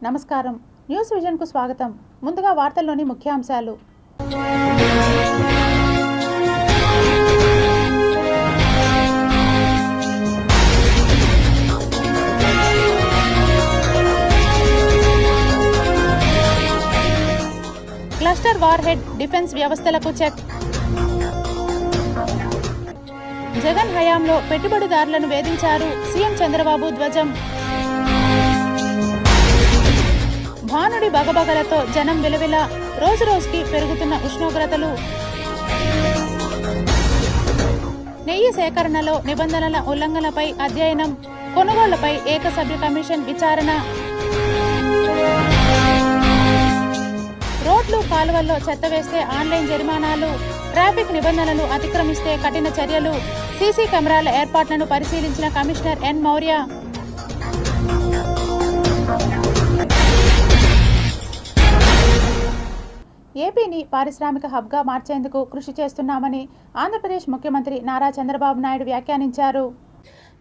నమస్కారం. న్యూస్ విజన్కు స్వాగతం. ముందుగా వార్తల్లోని ముఖ్యాంశాలు. క్లస్టర్ వార్ హెడ్ డిఫెన్స్ వ్యవస్థలకు చెక్. జగన్ హయాంలో పెట్టుబడిదారులను వేధించారు సీఎం చంద్రబాబు ధ్వజం. భానుడి బగబగలతో జనం విలవిల, రోజురోజుకి పెరుగుతున్న ఉష్ణోగ్రతలు. నెయ్యి సేకరణలో నిబంధనల ఉల్లంఘనపై అధ్యయనం, కొనుగోళ్లపై ఏకసభ్య కమిషన్ విచారణ. రోడ్లు కాలువల్లో చెత్త వేస్తే ఆన్లైన్ జరిమానాలు, ట్రాఫిక్ నిబంధనలు అతిక్రమిస్తే కఠిన చర్యలు. సీసీ కెమెరాల ఏర్పాట్లను పరిశీలించిన కమిషనర్ ఎన్ మౌర్య. ఏపీని పారిశ్రామిక హబ్గా మార్చేందుకు కృషి చేస్తున్నామని ఆంధ్రప్రదేశ్ ముఖ్యమంత్రి నారా చంద్రబాబు నాయుడు వ్యాఖ్యానించారు.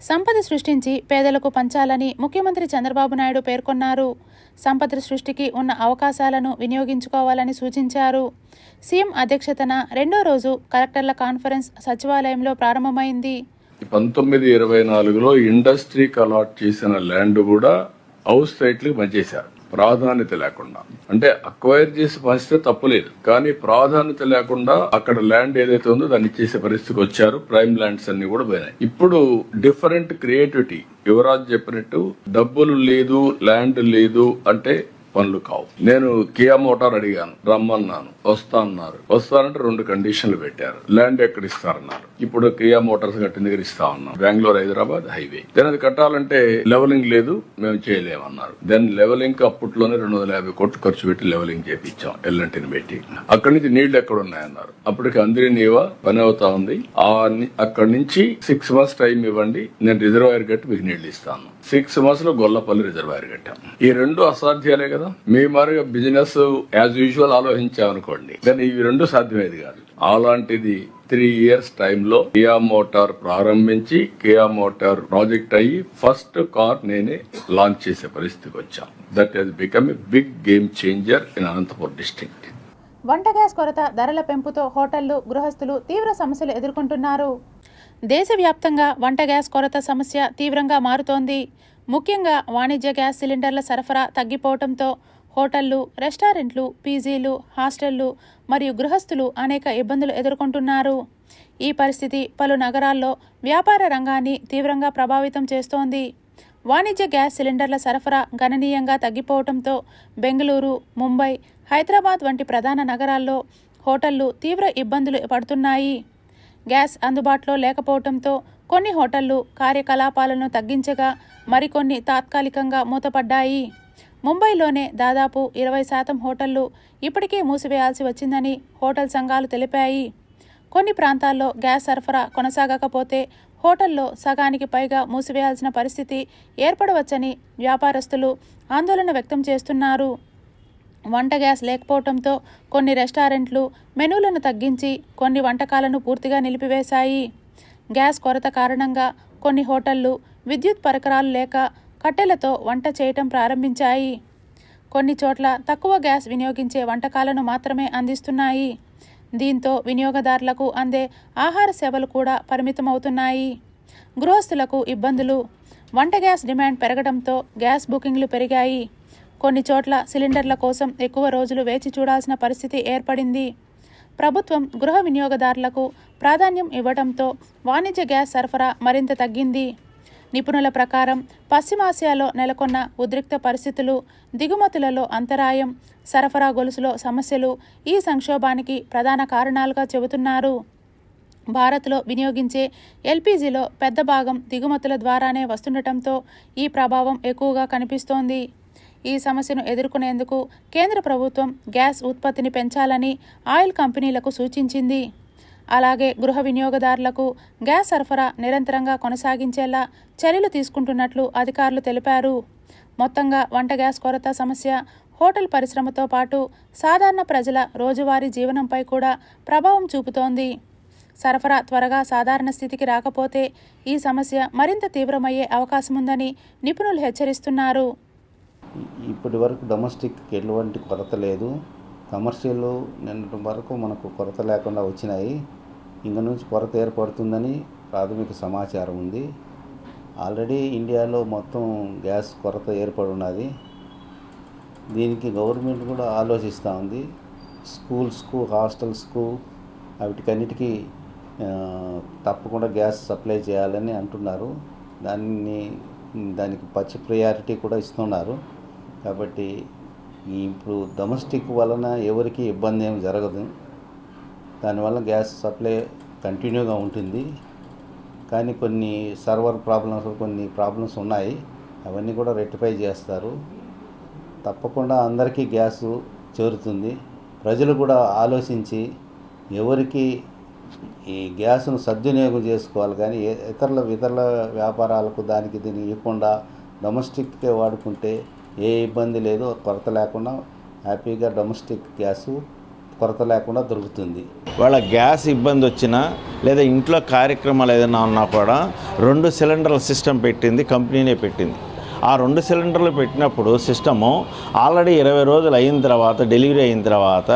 సంపద సృష్టించి పేదలకు పంచాలని ముఖ్యమంత్రి చంద్రబాబు నాయుడు పేర్కొన్నారు. సంపద సృష్టికి ఉన్న అవకాశాలను వినియోగించుకోవాలని సూచించారు. సీఎం అధ్యక్షతన రెండో రోజు కలెక్టర్ల కాన్ఫరెన్స్ సచివాలయంలో ప్రారంభమైంది. 1924లో ఇండస్ట్రీకి అలాట్ చేసిన ల్యాండ్ కూడా హౌస్ సైట్లకు పనిచేశారు, ప్రాధాన్యత లేకుండా. అంటే అక్వైర్ చేసే పరిస్థితి తప్పులేదు, కానీ ప్రాధాన్యత లేకుండా అక్కడ ల్యాండ్ ఏదైతే ఉందో దాన్ని ఇచ్చేసే పరిస్థితికి వచ్చారు. ప్రైమ్ ల్యాండ్స్ అన్ని కూడా పోయినాయి. ఇప్పుడు డిఫరెంట్ క్రియేటివిటీ, యువరాజ్ చెప్పినట్టు డబ్బులు లేదు, ల్యాండ్ లేదు అంటే పనులు కావు. నేను కియా మోటార్ అడిగాను, రమ్మన్నాను, వస్తానంటే 2 కండిషన్లు పెట్టారు. ల్యాండ్ ఎక్కడ ఇస్తారన్నారు. ఇప్పుడు కియా మోటార్స్ కట్టిన దగ్గర ఇస్తా ఉన్నాం, బెంగళూరు హైదరాబాద్ హైవే. దెన్ అది కట్టాలంటే లెవలింగ్ లేదు, మేము చేయలేమన్నారు. దెన్ లెవలింగ్ అప్పట్లోనే 250 కోట్లు ఖర్చు పెట్టి లెవలింగ్ చేపించాం, ఎల్లంటిని పెట్టి. అక్కడి నుంచి నీళ్లు ఎక్కడ ఉన్నాయన్నారు. అప్పటికి అందరి నీవా పని అవుతా ఉంది. అక్కడి నుంచి 6 months టైం ఇవ్వండి, నేను రిజర్వాయర్ కట్టి మీకు నీళ్లు ఇస్తాను. 6 months లో గొల్లపల్లి రిజర్వాయర్ కట్టాం. ఈ 2 అసాధ్యాలే కదా. మీ మారుగా బిజినెస్ యాజ్ యూజువల్ ఆలోచించామనుకోండి, కానీ ఇవి 2 సాధ్యమేది కాదు. అలాంటిది 3 years టైంలో కియా మోటార్ ప్రారంభించి, కియా మోటార్ ప్రాజెక్ట్ అయ్యి ఫస్ట్ కార్ నేనే లాంచ్ చేసే పరిస్థితికి వచ్చాం. That has become a big game changer in Anantapuram district. వంట గ్యాస్ కొరత, ధరల పెంపుతో హోటళ్లు, గృహస్థులు తీవ్ర సమస్యలు ఎదుర్కొంటున్నారు. దేశవ్యాప్తంగా వంట గ్యాస్ కొరత సమస్య తీవ్రంగా మారుతోంది. ముఖ్యంగా వాణిజ్య గ్యాస్ సిలిండర్ల సరఫరా తగ్గిపోవడంతో హోటళ్లు, రెస్టారెంట్లు, పీజీలు, హాస్టళ్లు మరియు గృహస్థులు అనేక ఇబ్బందులు ఎదుర్కొంటున్నారు. ఈ పరిస్థితి పలు నగరాల్లో వ్యాపార రంగాన్ని తీవ్రంగా ప్రభావితం చేస్తోంది. వాణిజ్య గ్యాస్ సిలిండర్ల సరఫరా గణనీయంగా తగ్గిపోవడంతో బెంగళూరు, ముంబై, హైదరాబాద్ వంటి ప్రధాన నగరాల్లో హోటళ్లు తీవ్ర ఇబ్బందులు పడుతున్నాయి. గ్యాస్ అందుబాటులో లేకపోవడంతో కొన్ని హోటళ్లు కార్యకలాపాలను తగ్గించగా మరికొన్ని తాత్కాలికంగా మూతపడ్డాయి. ముంబైలోనే దాదాపు 20% హోటళ్లు ఇప్పటికే మూసివేయాల్సి వచ్చిందని హోటల్ సంఘాలు తెలిపాయి. కొన్ని ప్రాంతాల్లో గ్యాస్ సరఫరా కొనసాగకపోతే హోటల్లో సగానికి పైగా మూసివేయాల్సిన పరిస్థితి ఏర్పడవచ్చని వ్యాపారస్తులు ఆందోళన వ్యక్తం చేస్తున్నారు. వంట గ్యాస్ లేకపోవడంతో కొన్ని రెస్టారెంట్లు మెనూలను తగ్గించి కొన్ని వంటకాలను పూర్తిగా నిలిపివేశాయి. గ్యాస్ కొరత కారణంగా కొన్ని హోటళ్లు విద్యుత్ పరికరాలు లేక కట్టెలతో వంట చేయటం ప్రారంభించాయి. కొన్ని చోట్ల తక్కువ గ్యాస్ వినియోగించే వంటకాలను మాత్రమే అందిస్తున్నాయి. దీంతో వినియోగదారులకు అందే ఆహార సేవలు కూడా పరిమితమవుతున్నాయి. గృహస్థులకు ఇబ్బందులు. వంట గ్యాస్ డిమాండ్ పెరగడంతో గ్యాస్ బుకింగ్లు పెరిగాయి. కొన్ని చోట్ల సిలిండర్ల కోసం ఎక్కువ రోజులు వేచి చూడాల్సిన పరిస్థితి ఏర్పడింది. ప్రభుత్వం గృహ వినియోగదారులకు ప్రాధాన్యం ఇవ్వడంతో వాణిజ్య గ్యాస్ సరఫరా మరింత తగ్గింది. నిపుణుల ప్రకారం పశ్చిమాసియాలో నెలకొన్న ఉద్రిక్త పరిస్థితులు, దిగుమతులలో అంతరాయం, సరఫరా గొలుసులో సమస్యలు ఈ సంక్షోభానికి ప్రధాన కారణాలుగా చెబుతున్నారు. భారత్లో వినియోగించే ఎల్పీజీలో పెద్ద భాగం దిగుమతుల ద్వారానే వస్తుండటంతో ఈ ప్రభావం ఎక్కువగా కనిపిస్తోంది. ఈ సమస్యను ఎదుర్కొనేందుకు కేంద్ర ప్రభుత్వం గ్యాస్ ఉత్పత్తిని పెంచాలని ఆయిల్ కంపెనీలకు సూచించింది. అలాగే గృహ వినియోగదారులకు గ్యాస్ సరఫరా నిరంతరంగా కొనసాగించేలా చర్యలు తీసుకుంటున్నట్లు అధికారులు తెలిపారు. మొత్తంగా వంట గ్యాస్ కొరత సమస్య హోటల్ పరిశ్రమతో పాటు సాధారణ ప్రజల రోజువారీ జీవనంపై కూడా ప్రభావం చూపుతోంది. సరఫరా త్వరగా సాధారణ స్థితికి రాకపోతే ఈ సమస్య మరింత తీవ్రమయ్యే అవకాశముందని నిపుణులు హెచ్చరిస్తున్నారు. ఇప్పటి వరకు డొమెస్టిక్కి ఎటువంటి కొరత లేదు. కమర్షియల్ నిన్నటి వరకు మనకు కొరత లేకుండా వచ్చినాయి. ఇంక నుంచి కొరత ఏర్పడుతుందని ప్రాథమిక సమాచారం ఉంది. ఆల్రెడీ ఇండియాలో మొత్తం గ్యాస్ కొరత ఏర్పడి ఉన్నది. దీనికి గవర్నమెంట్ కూడా ఆలోచిస్తూ ఉంది. స్కూల్స్కు, హాస్టల్స్కు వాటికన్నిటికీ తప్పకుండా గ్యాస్ సప్లై చేయాలని అంటున్నారు. దానికి ప్రయారిటీ కూడా ఇస్తున్నారు. కాబట్టి ఇప్పుడు డొమెస్టిక్ వలన ఎవరికి ఇబ్బంది ఏమి జరగదు. దానివల్ల గ్యాస్ సప్లై కంటిన్యూగా ఉంటుంది. కానీ కొన్ని సర్వర్ ప్రాబ్లమ్స్ ఉన్నాయి. అవన్నీ కూడా రెక్టిఫై చేస్తారు. తప్పకుండా అందరికీ గ్యాసు చేరుతుంది. ప్రజలు కూడా ఆలోచించి ఎవరికి ఈ గ్యాస్ను సద్వినియోగం చేసుకోవాలి. కానీ ఇతరుల వ్యాపారాలకు దీనికి ఇవ్వకుండా డొమెస్టిక్కే వాడుకుంటే ఏ ఇబ్బంది లేదు. కొరత లేకుండా హ్యాపీగా డొమెస్టిక్ గ్యాసు కొరత లేకుండా దొరుకుతుంది. వాళ్ళ గ్యాస్ ఇబ్బంది వచ్చినా లేదా ఇంట్లో కార్యక్రమాలు ఏదైనా ఉన్నా కూడా 2 సిలిండర్ల సిస్టమ్ పెట్టింది, కంపెనీనే పెట్టింది. ఆ 2 సిలిండర్లు పెట్టినప్పుడు సిస్టము ఆల్రెడీ 20 రోజులు అయిన తర్వాత, డెలివరీ అయిన తర్వాత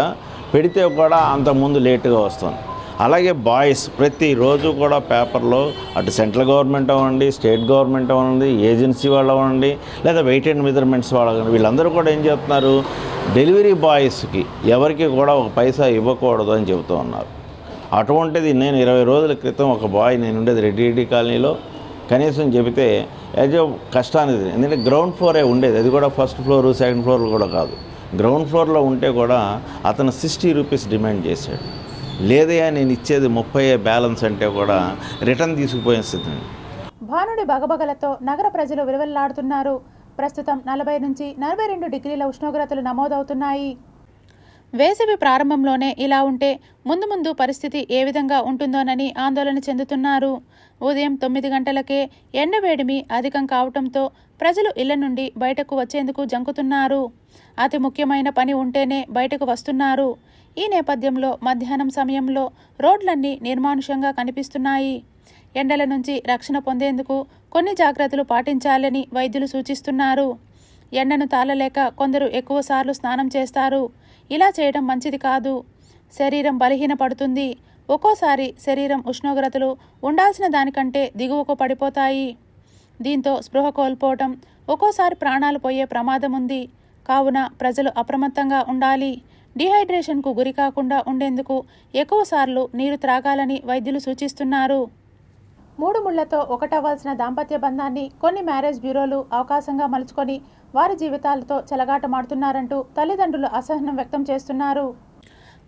పెడితే కూడా అంతకుముందు లేటుగా వస్తుంది. అలాగే బాయ్స్ ప్రతిరోజు కూడా పేపర్లో అటు సెంట్రల్ గవర్నమెంట్ అవ్వండి, స్టేట్ గవర్నమెంట్ అవ్వండి, ఏజెన్సీ వాళ్ళు అవ్వండి, లేదా వెయిట్ అండ్ మెజర్మెంట్స్ వాళ్ళు, వీళ్ళందరూ కూడా ఏం చేస్తున్నారు, డెలివరీ బాయ్స్కి ఎవరికి కూడా ఒక పైసా ఇవ్వకూడదు అని చెబుతూ ఉన్నారు. అటువంటిది నేను 20 రోజుల క్రితం ఒక బాయ్, నేను ఉండేది రెడ్డి కాలనీలో, కనీసం చెబితే ఏదో కష్టానికి, ఎందుకంటే గ్రౌండ్ ఫ్లోరే ఉండేది. అది కూడా ఫస్ట్ ఫ్లోరు, సెకండ్ ఫ్లోర్ కూడా కాదు, గ్రౌండ్ ఫ్లోర్లో ఉంటే కూడా అతను 60 రూపీస్ డిమాండ్ చేశాడు. లేదయా నేను ఇచ్చేది 30 బ్యాలెన్స్ అంటే కూడా రిటర్న్ తీసుకుపోయిన స్థితి. భానుడి బగబగలతో నగర ప్రజలు విలువెల్లాడుతున్నారు. ప్రస్తుతం 40 నుంచి 42 డిగ్రీల ఉష్ణోగ్రతలు నమోదవుతున్నాయి. వేసవి ప్రారంభంలోనే ఇలా ఉంటే ముందు ముందు పరిస్థితి ఏ విధంగా ఉంటుందోనని ఆందోళన చెందుతున్నారు. ఉదయం 9 గంటలకే ఎండవేడిమి అధికం కావడంతో ప్రజలు ఇళ్ల నుండి బయటకు వచ్చేందుకు జంకుతున్నారు. అతి ముఖ్యమైన పని ఉంటేనే బయటకు వస్తున్నారు. ఈ నేపథ్యంలో మధ్యాహ్నం సమయంలో రోడ్లన్నీ నిర్మానుషంగా కనిపిస్తున్నాయి. ఎండల నుంచి రక్షణ పొందేందుకు కొన్ని జాగ్రత్తలు పాటించాలని వైద్యులు సూచిస్తున్నారు. ఎండను తాళలేక కొందరు ఎక్కువసార్లు స్నానం చేస్తారు. ఇలా చేయడం మంచిది కాదు. శరీరం బలహీనపడుతుంది. ఒక్కోసారి శరీరం ఉష్ణోగ్రతలు ఉండాల్సిన దానికంటే దిగువకు పడిపోతాయి. దీంతో స్పృహ కోల్పోవటం, ఒక్కోసారి ప్రాణాలు పోయే ప్రమాదం ఉంది. కావున ప్రజలు అప్రమత్తంగా ఉండాలి. డిహైడ్రేషన్కు గురి కాకుండా ఉండేందుకు ఎక్కువసార్లు నీరు త్రాగాలని వైద్యులు సూచిస్తున్నారు. 3 ముళ్లతో ఒకటవ్వాల్సిన దాంపత్య బంధాన్ని కొన్ని మ్యారేజ్ బ్యూరోలు అవకాశంగా మలుచుకొని వారి జీవితాలతో చెలగాటమాడుతున్నారంటూ తల్లిదండ్రులు అసహనం వ్యక్తం చేస్తున్నారు.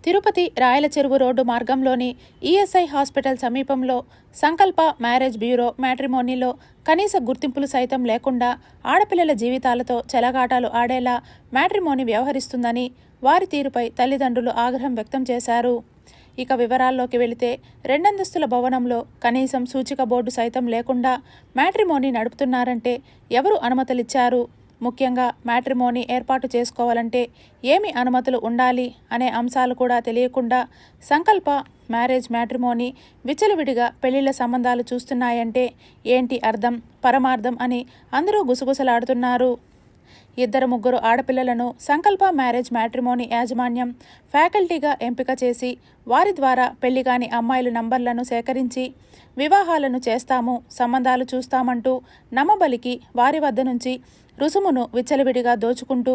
తిరుపతి రాయల చెరువు రోడ్డు మార్గంలోని ఈఎస్ఐ హాస్పిటల్ సమీపంలో సంకల్ప మ్యారేజ్ బ్యూరో మ్యాట్రిమోనీలో కనీస గుర్తింపులు సైతం లేకుండా ఆడపిల్లల జీవితాలతో చెలగాటాలు ఆడేలా మ్యాట్రిమోనీ వ్యవహరిస్తుందని వారి తీరుపై తల్లిదండ్రులు ఆగ్రహం వ్యక్తం చేశారు. ఇక వివరాల్లోకి వెళితే 2 అంతస్తుల భవనంలో కనీసం సూచిక బోర్డు సైతం లేకుండా మ్యాట్రిమోనీ నడుపుతున్నారంటే ఎవరు అనుమతులిచ్చారు? ముఖ్యంగా మ్యాట్రిమోనీ ఏర్పాటు చేసుకోవాలంటే ఏమి అనుమతులు ఉండాలి అనే అంశాలు కూడా తెలియకుండా సంకల్ప మ్యారేజ్ మ్యాట్రిమోనీ విచ్చలవిడిగా పెళ్లిళ్ల సంబంధాలు చూస్తున్నాయంటే ఏంటి అర్థం, పరమార్థం అని అందరూ గుసగుసలాడుతున్నారు. 2-3 ఆడపిల్లలను సంకల్ప మ్యారేజ్ మ్యాట్రిమోనీ యాజమాన్యం ఫ్యాకల్టీగా ఎంపిక చేసి వారి ద్వారా పెళ్లిగాని అమ్మాయిల నంబర్లను సేకరించి వివాహాలను చేస్తాము, సంబంధాలు చూస్తామంటూ నమ్మబలికి వారి వద్ద నుంచి రుసుమును విచ్చలవిడిగా దోచుకుంటూ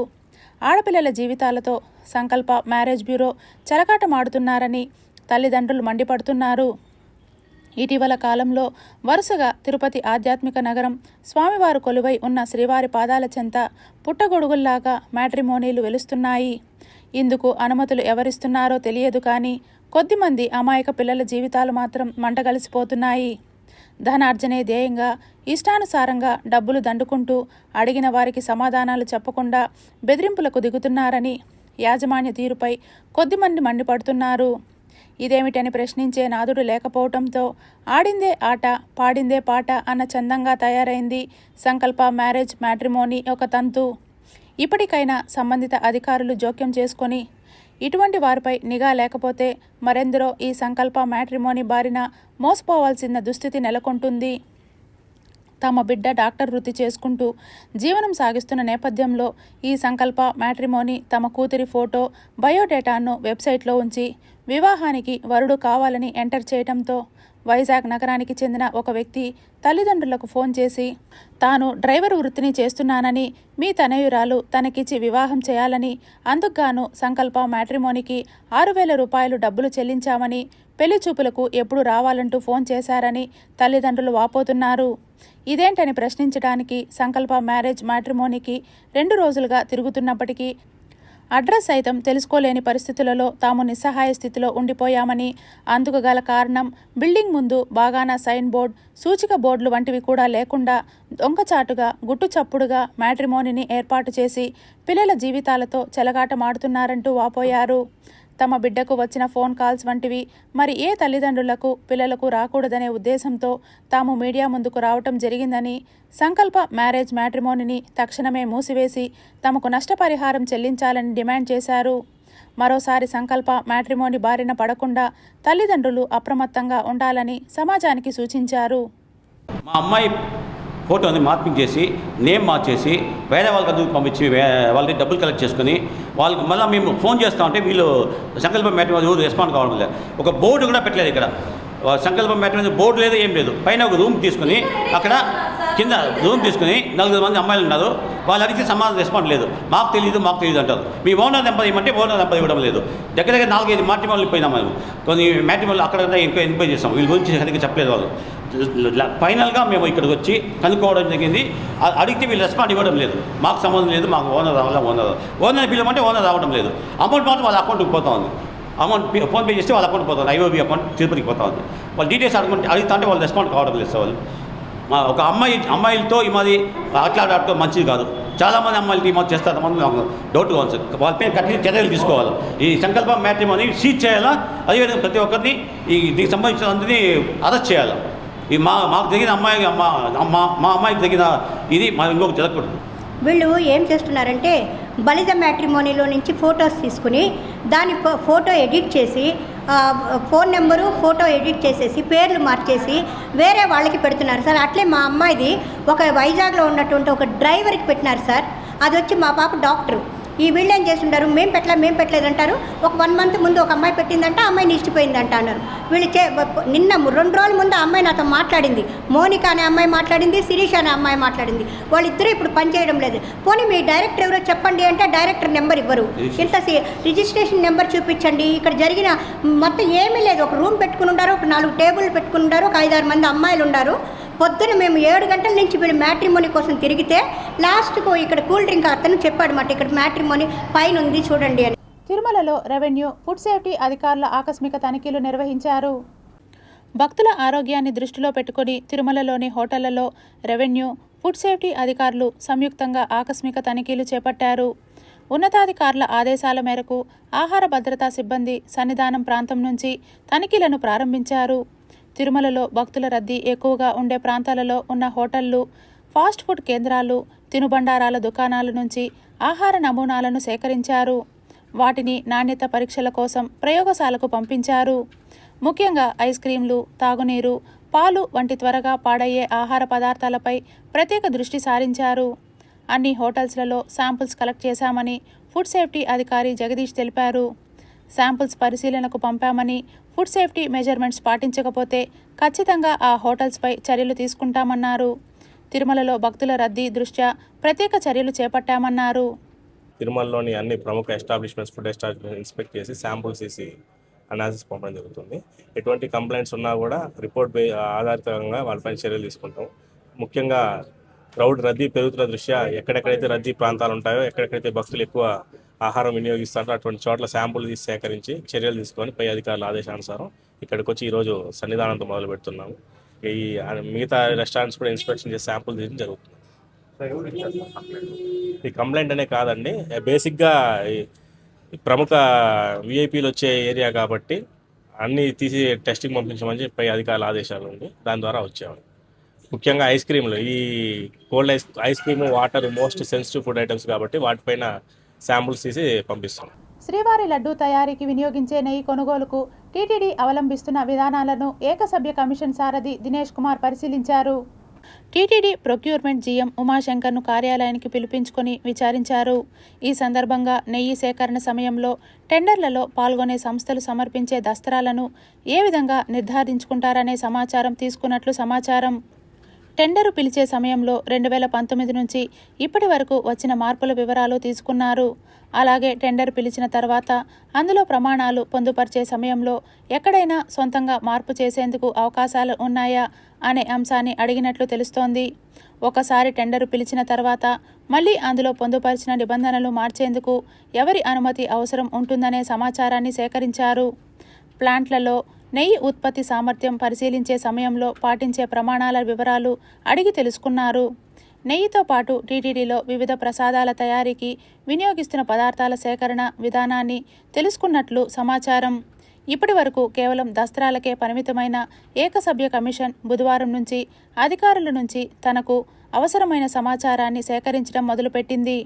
ఆడపిల్లల జీవితాలతో సంకల్ప మ్యారేజ్ బ్యూరో చెలకాటమాడుతున్నారని తల్లిదండ్రులు మండిపడుతున్నారు. ఇటీవల కాలంలో వరుసగా తిరుపతి ఆధ్యాత్మిక నగరం, స్వామివారు కొలువై ఉన్న శ్రీవారి పాదాల చెంత పుట్టగొడుగుల్లాగా మ్యాట్రిమోనీలు వెలుస్తున్నాయి. ఇందుకు అనుమతులు ఎవరిస్తున్నారో తెలియదు కానీ కొద్దిమంది అమాయక పిల్లల జీవితాలు మాత్రం మంటగలిసిపోతున్నాయి. ధనార్జనే ధ్యేయంగా ఇష్టానుసారంగా డబ్బులు దండుకుంటూ అడిగిన వారికి సమాధానాలు చెప్పకుండా బెదిరింపులకు దిగుతున్నారని యాజమాన్య తీరుపై కొద్దిమంది మండిపడుతున్నారు. ఇదేమిటని ప్రశ్నించే నాదుడు లేకపోవడంతో ఆడిందే ఆట, పాడిందే పాట అన్న చందంగా తయారైంది సంకల్ప మ్యారేజ్ మ్యాట్రిమోనీ ఒక తంతు. ఇప్పటికైనా సంబంధిత అధికారులు జోక్యం చేసుకొని ఇటువంటి వారిపై నిఘా లేకపోతే మరెందరో ఈ సంకల్ప మ్యాట్రిమోనీ బారిన మోసపోవాల్సిన దుస్థితి నెలకొంటుంది. తమ బిడ్డ డాక్టర్ వృత్తి చేసుకుంటూ జీవనం సాగిస్తున్న నేపథ్యంలో ఈ సంకల్ప మ్యాట్రిమోనీ తమ కూతురి ఫోటో, బయోడేటాను వెబ్సైట్లో ఉంచి వివాహానికి వరుడు కావాలని ఎంటర్ చేయడంతో వైజాగ్ నగరానికి చెందిన ఒక వ్యక్తి తల్లిదండ్రులకు ఫోన్ చేసి తాను డ్రైవర్ వృత్తిని చేస్తున్నానని, మీ తనయురాలు తనకిచ్చి వివాహం చేయాలని, అందుకుగాను సంకల్ప మ్యాట్రిమోనీకి 6,000 రూపాయలు డబ్బులు చెల్లించామని, పెళ్లి చూపులకు ఎప్పుడు రావాలంటూ ఫోన్ చేశారని తల్లిదండ్రులు వాపోతున్నారు. ఇదేంటని ప్రశ్నించడానికి సంకల్ప మ్యారేజ్ మ్యాట్రిమోనీకి 2 రోజులుగా తిరుగుతున్నప్పటికీ అడ్రస్ సైతం తెలుసుకోలేని పరిస్థితులలో తాము నిస్సహాయ స్థితిలో ఉండిపోయామని, అందుకు గల కారణం బిల్డింగ్ ముందు బాగాన సైన్ బోర్డ్, సూచిక బోర్డులు వంటివి కూడా లేకుండా దొంగచాటుగా గుట్టుచప్పుడుగా మ్యాట్రిమోనీని ఏర్పాటు చేసి పిల్లల జీవితాలతో చెలగాటమాడుతున్నారంటూ వాపోయారు. తమ బిడ్డకు వచ్చిన ఫోన్ కాల్స్ వంటివి మరి ఏ తల్లిదండ్రులకు పిల్లలకు రాకూడదనే ఉద్దేశంతో తాము మీడియా ముందుకు రావటం జరిగిందని, సంకల్ప మ్యారేజ్ మ్యాట్రిమోనీని తక్షణమే మూసివేసి తమకు నష్టపరిహారం చెల్లించాలని డిమాండ్ చేశారు. మరోసారి సంకల్ప మ్యాట్రిమోనీ బారిన పడకుండా తల్లిదండ్రులు అప్రమత్తంగా ఉండాలని సమాజానికి సూచించారు. మా అమ్మాయి ఫోటోని మార్పింగ్ చేసి నేమ్ మార్చేసి వేరే వాళ్ళకి అందుకు పంపించి వాళ్ళని డబ్బులు కలెక్ట్ చేసుకుని వాళ్ళకి మళ్ళీ మేము ఫోన్ చేస్తూ ఉంటే వీళ్ళు సంకల్ప మ్యాట్రిమోనీ రెస్పాండ్ కావడం లేదు. ఒక బోర్డు కూడా పెట్టలేదు ఇక్కడ. సంకల్ప మ్యాట్రిమోనీ బోర్డు లేదు, ఏం లేదు. పైన ఒక రూమ్ తీసుకుని అక్కడ కింద రూమ్ తీసుకుని 4 మంది అమ్మాయిలు ఉన్నారు. వాళ్ళు అడిగితే సమాధానం రెస్పాండ్ లేదు. మాకు తెలియదు అంటారు. మీ ఓనర్ నెంబర్ ఇవ్వమంటే ఓనర్ నెంబర్ ఇవ్వడం లేదు. దగ్గర 4-5 మ్యాట్రిమోనీలు పోయినాం మేము. కొన్ని మ్యాట్రిమోనీలు అక్కడ ఎంక్వైరీ చేస్తాం. వీళ్ళ గురించి సరిగ్గా చెప్పలేదు వాళ్ళు. ఫైనల్గా మేము ఇక్కడికి వచ్చి కనుక్కోవడం జరిగింది. అడిగితే వీళ్ళు రెస్పాండ్ ఇవ్వడం లేదు. మాకు సంబంధం లేదు, మాకు ఓనర్ రావాలా, ఓనర్ పిలవమంటే ఓనర్ రావడం లేదు. అమౌంట్ మాత్రం వాళ్ళ అకౌంట్కి పోతా ఉంది. అమౌంట్ ఫోన్పే చేస్తే వాళ్ళ అకౌంట్ పోతుంది. ఐఓబీ అకౌంట్ తిరుపతికి పోతా ఉంది. వాళ్ళు డీటెయిల్స్ అడుగుతా అంటే వాళ్ళు రెస్పాండ్ కావడం లేదు. సార్ వాళ్ళు ఒక అమ్మాయిలతో ఈ మాది ఆటలాడటం మంచిది కాదు. చాలామంది అమ్మాయిలకి ఈ మాది చేస్తారని నాకు డౌట్గా ఉంది సార్. వాళ్ళ పైన కఠిన చర్యలు తీసుకోవాలి. ఈ సంకల్ప మ్యాట్రిమోనీ సీజ్ చేయాలా, అదేవిధంగా ప్రతి ఒక్కరిని దీనికి సంబంధించిన అందరినీ అరెస్ట్ చేయాలి. ఈ మాకు జరిగిన మా అమ్మాయికి జరిగిన ఇది మా ఇంకొక జరగకూడదు. వీళ్ళు ఏం చేస్తున్నారంటే బలిజ మ్యాట్రిమోనీలో నుంచి ఫొటోస్ తీసుకుని దాని ఫోటో ఎడిట్ చేసి ఫోన్ నెంబరు ఫోటో ఎడిట్ చేసేసి పేర్లు మార్చేసి వేరే వాళ్ళకి పెడుతున్నారు సార్. అట్లే మా అమ్మాయిది ఒక వైజాగ్లో ఉన్నటువంటి ఒక డ్రైవర్కి పెట్టినారు సార్. అది వచ్చి మా పాప డాక్టరు. ఈ వీళ్ళు ఏం చేస్తుంటారు, మేము పెట్టలేదు అంటారు. ఒక 1 మంత్ ముందు ఒక అమ్మాయి పెట్టిందంట, అమ్మాయిని ఇష్టపోయిందంట అన్నారు. వీళ్ళు నిన్న 2 రోజుల ముందు ఆ అమ్మాయి నాతో మాట్లాడింది. మోనిక అనే అమ్మాయి మాట్లాడింది, శిరీష్ అనే అమ్మాయి మాట్లాడింది. వాళ్ళిద్దరూ ఇప్పుడు పనిచేయడం లేదు. పోనీ మీ డైరెక్టర్ ఎవరో చెప్పండి అంటే డైరెక్టర్ నెంబర్ ఇవ్వరు. ఇంత రిజిస్ట్రేషన్ నెంబర్ చూపించండి. ఇక్కడ జరిగిన మొత్తం ఏమీ లేదు. ఒక రూమ్ పెట్టుకుని ఉన్నారు, ఒక 4 టేబుల్ పెట్టుకుని ఉన్నారు, ఒక 5-6 మంది అమ్మాయిలు ఉన్నారు. పొద్దున మేము 7 గంటల నుంచి వీళ్ళు మ్యాట్రిమోనీ కోసం తిరిగితే లాస్ట్కు ఇక్కడ కూల్ డ్రింక్ అతను చెప్పాడన్నమాట, ఇక్కడ మ్యాట్రిమోనీ పైన ఉంది చూడండి అని. తిరుమలలో రెవెన్యూ, ఫుడ్ సేఫ్టీ అధికారుల ఆకస్మిక తనిఖీలు నిర్వహించారు. భక్తుల ఆరోగ్యాన్ని దృష్టిలో పెట్టుకుని తిరుమలలోని హోటళ్లలో రెవెన్యూ, ఫుడ్ సేఫ్టీ అధికారులు సంయుక్తంగా ఆకస్మిక తనిఖీలు చేపట్టారు. ఉన్నతాధికారుల ఆదేశాల మేరకు ఆహార భద్రతా సిబ్బంది సన్నిధానం ప్రాంతం నుంచి తనిఖీలను ప్రారంభించారు. తిరుమలలో భక్తుల రద్దీ ఎక్కువగా ఉండే ప్రాంతాలలో ఉన్న హోటళ్లు, ఫాస్ట్ ఫుడ్ కేంద్రాలు, తినుబండారాల దుకాణాల నుంచి ఆహార నమూనాలను సేకరించారు. వాటిని నాణ్యత పరీక్షల కోసం ప్రయోగశాలకు పంపించారు. ముఖ్యంగా ఐస్ క్రీంలు, తాగునీరు, పాలు వంటి త్వరగా పాడయ్యే ఆహార పదార్థాలపై ప్రత్యేక దృష్టి సారించారు. అన్ని హోటల్స్లలో శాంపుల్స్ కలెక్ట్ చేశామని ఫుడ్ సేఫ్టీ అధికారి జగదీష్ తెలిపారు. శాంపుల్స్ పరిశీలనకు పంపామని, ఫుడ్ సేఫ్టీ మెజర్మెంట్స్ పాటించకపోతే ఖచ్చితంగా ఆ హోటల్స్పై చర్యలు తీసుకుంటామన్నారు. తిరుమలలో భక్తుల రద్దీ దృష్ట్యా ప్రత్యేక చర్యలు చేపట్టామన్నారు. తిరుమలలోని అన్ని ప్రముఖ ఎస్టాబ్లిష్మెంట్స్, ఫుడ్ ఎస్టాబ్లిష్మెంట్స్ ఇన్స్పెక్ట్ చేసి శాంపుల్స్ తీసి అనాలిసిస్ పంపడం జరుగుతుంది. ఎటువంటి కంప్లైంట్స్ ఉన్నా కూడా రిపోర్ట్ ఆధారితంగా వాళ్ళపైన చర్యలు తీసుకుంటాం. ముఖ్యంగా క్రౌడ్ రద్దీ పెరుగుతున్న దృష్ట్యా ఎక్కడెక్కడైతే రద్దీ ప్రాంతాలు ఉంటాయో, ఎక్కడెక్కడైతే భక్తులు ఎక్కువ ఆహారం వినియోగిస్తారో అటువంటి చోట్ల శాంపుల్ తీసి సేకరించి చర్యలు తీసుకొని పై అధికారుల ఆదేశానుసారం ఇక్కడికి వచ్చి ఈరోజు సన్నిధానంతో మొదలు పెడుతున్నాము. ఈ మిగతా రెస్టారెంట్స్ కూడా ఇన్స్పెక్షన్ చేసి శాంపుల్ తీయడం జరుగుతుంది. ఈ కంప్లైంట్ అనే కాదండి, బేసిక్గా ప్రముఖ విఐపీలు వచ్చే ఏరియా కాబట్టి అన్నీ తీసి టెస్టింగ్ పంపించమని చెప్పి పై అధికారుల ఆదేశాలు ఉంది. దాని ద్వారా వచ్చాము. ముఖ్యంగా ఐస్ క్రీమ్లు, ఈ cold ice cream, water most sensitive food items కాబట్టి వాటిపైన శాంపుల్స్ తీసి పంపిస్తాం. శ్రీవారి లడ్డూ తయారీకి వినియోగించే నెయ్యి కొనుగోలుకు టీటీడీ అవలంబిస్తున్న విధానాలను ఏకసభ్య కమిషన్ సారథి దినేష్ కుమార్ పరిశీలించారు. టీటీడీ ప్రొక్యూర్మెంట్ జీఎం ఉమాశంకర్ను కార్యాలయానికి పిలిపించుకొని విచారించారు. ఈ సందర్భంగా నెయ్యి సేకరణ సమయంలో టెండర్లలో పాల్గొనే సంస్థలు సమర్పించే దస్త్రాలను ఏ విధంగా నిర్ధారించుకుంటారనే సమాచారం తీసుకున్నట్లు సమాచారం. టెండరు పిలిచే సమయంలో 2019 నుంచి ఇప్పటి వరకు వచ్చిన మార్పుల వివరాలు తీసుకున్నారు. అలాగే టెండర్ పిలిచిన తర్వాత అందులో ప్రమాణాలు పొందుపరిచే సమయంలో ఎక్కడైనా సొంతంగా మార్పు చేసేందుకు అవకాశాలు ఉన్నాయా అనే అంశాన్ని అడిగినట్లు తెలుస్తోంది. ఒకసారి టెండరు పిలిచిన తర్వాత మళ్లీ అందులో పొందుపరిచిన నిబంధనలు మార్చేందుకు ఎవరి అనుమతి అవసరం ఉంటుందనే సమాచారాన్ని సేకరించారు. ప్లాంట్లలో నెయ్యి ఉత్పత్తి సామర్థ్యం పరిశీలించే సమయంలో పాటించే ప్రమాణాల వివరాలు అడిగి తెలుసుకున్నారు. నెయ్యితో పాటు టీటీడీలో వివిధ ప్రసాదాల తయారీకి వినియోగిస్తున్న పదార్థాల సేకరణ విధానాన్ని తెలుసుకున్నట్లు సమాచారం. ఇప్పటి వరకు కేవలం దస్త్రాలకే పరిమితమైన ఏకసభ్య కమిషన్ బుధవారం నుంచి అధికారుల నుంచి తనకు అవసరమైన సమాచారాన్ని సేకరించడం మొదలుపెట్టింది.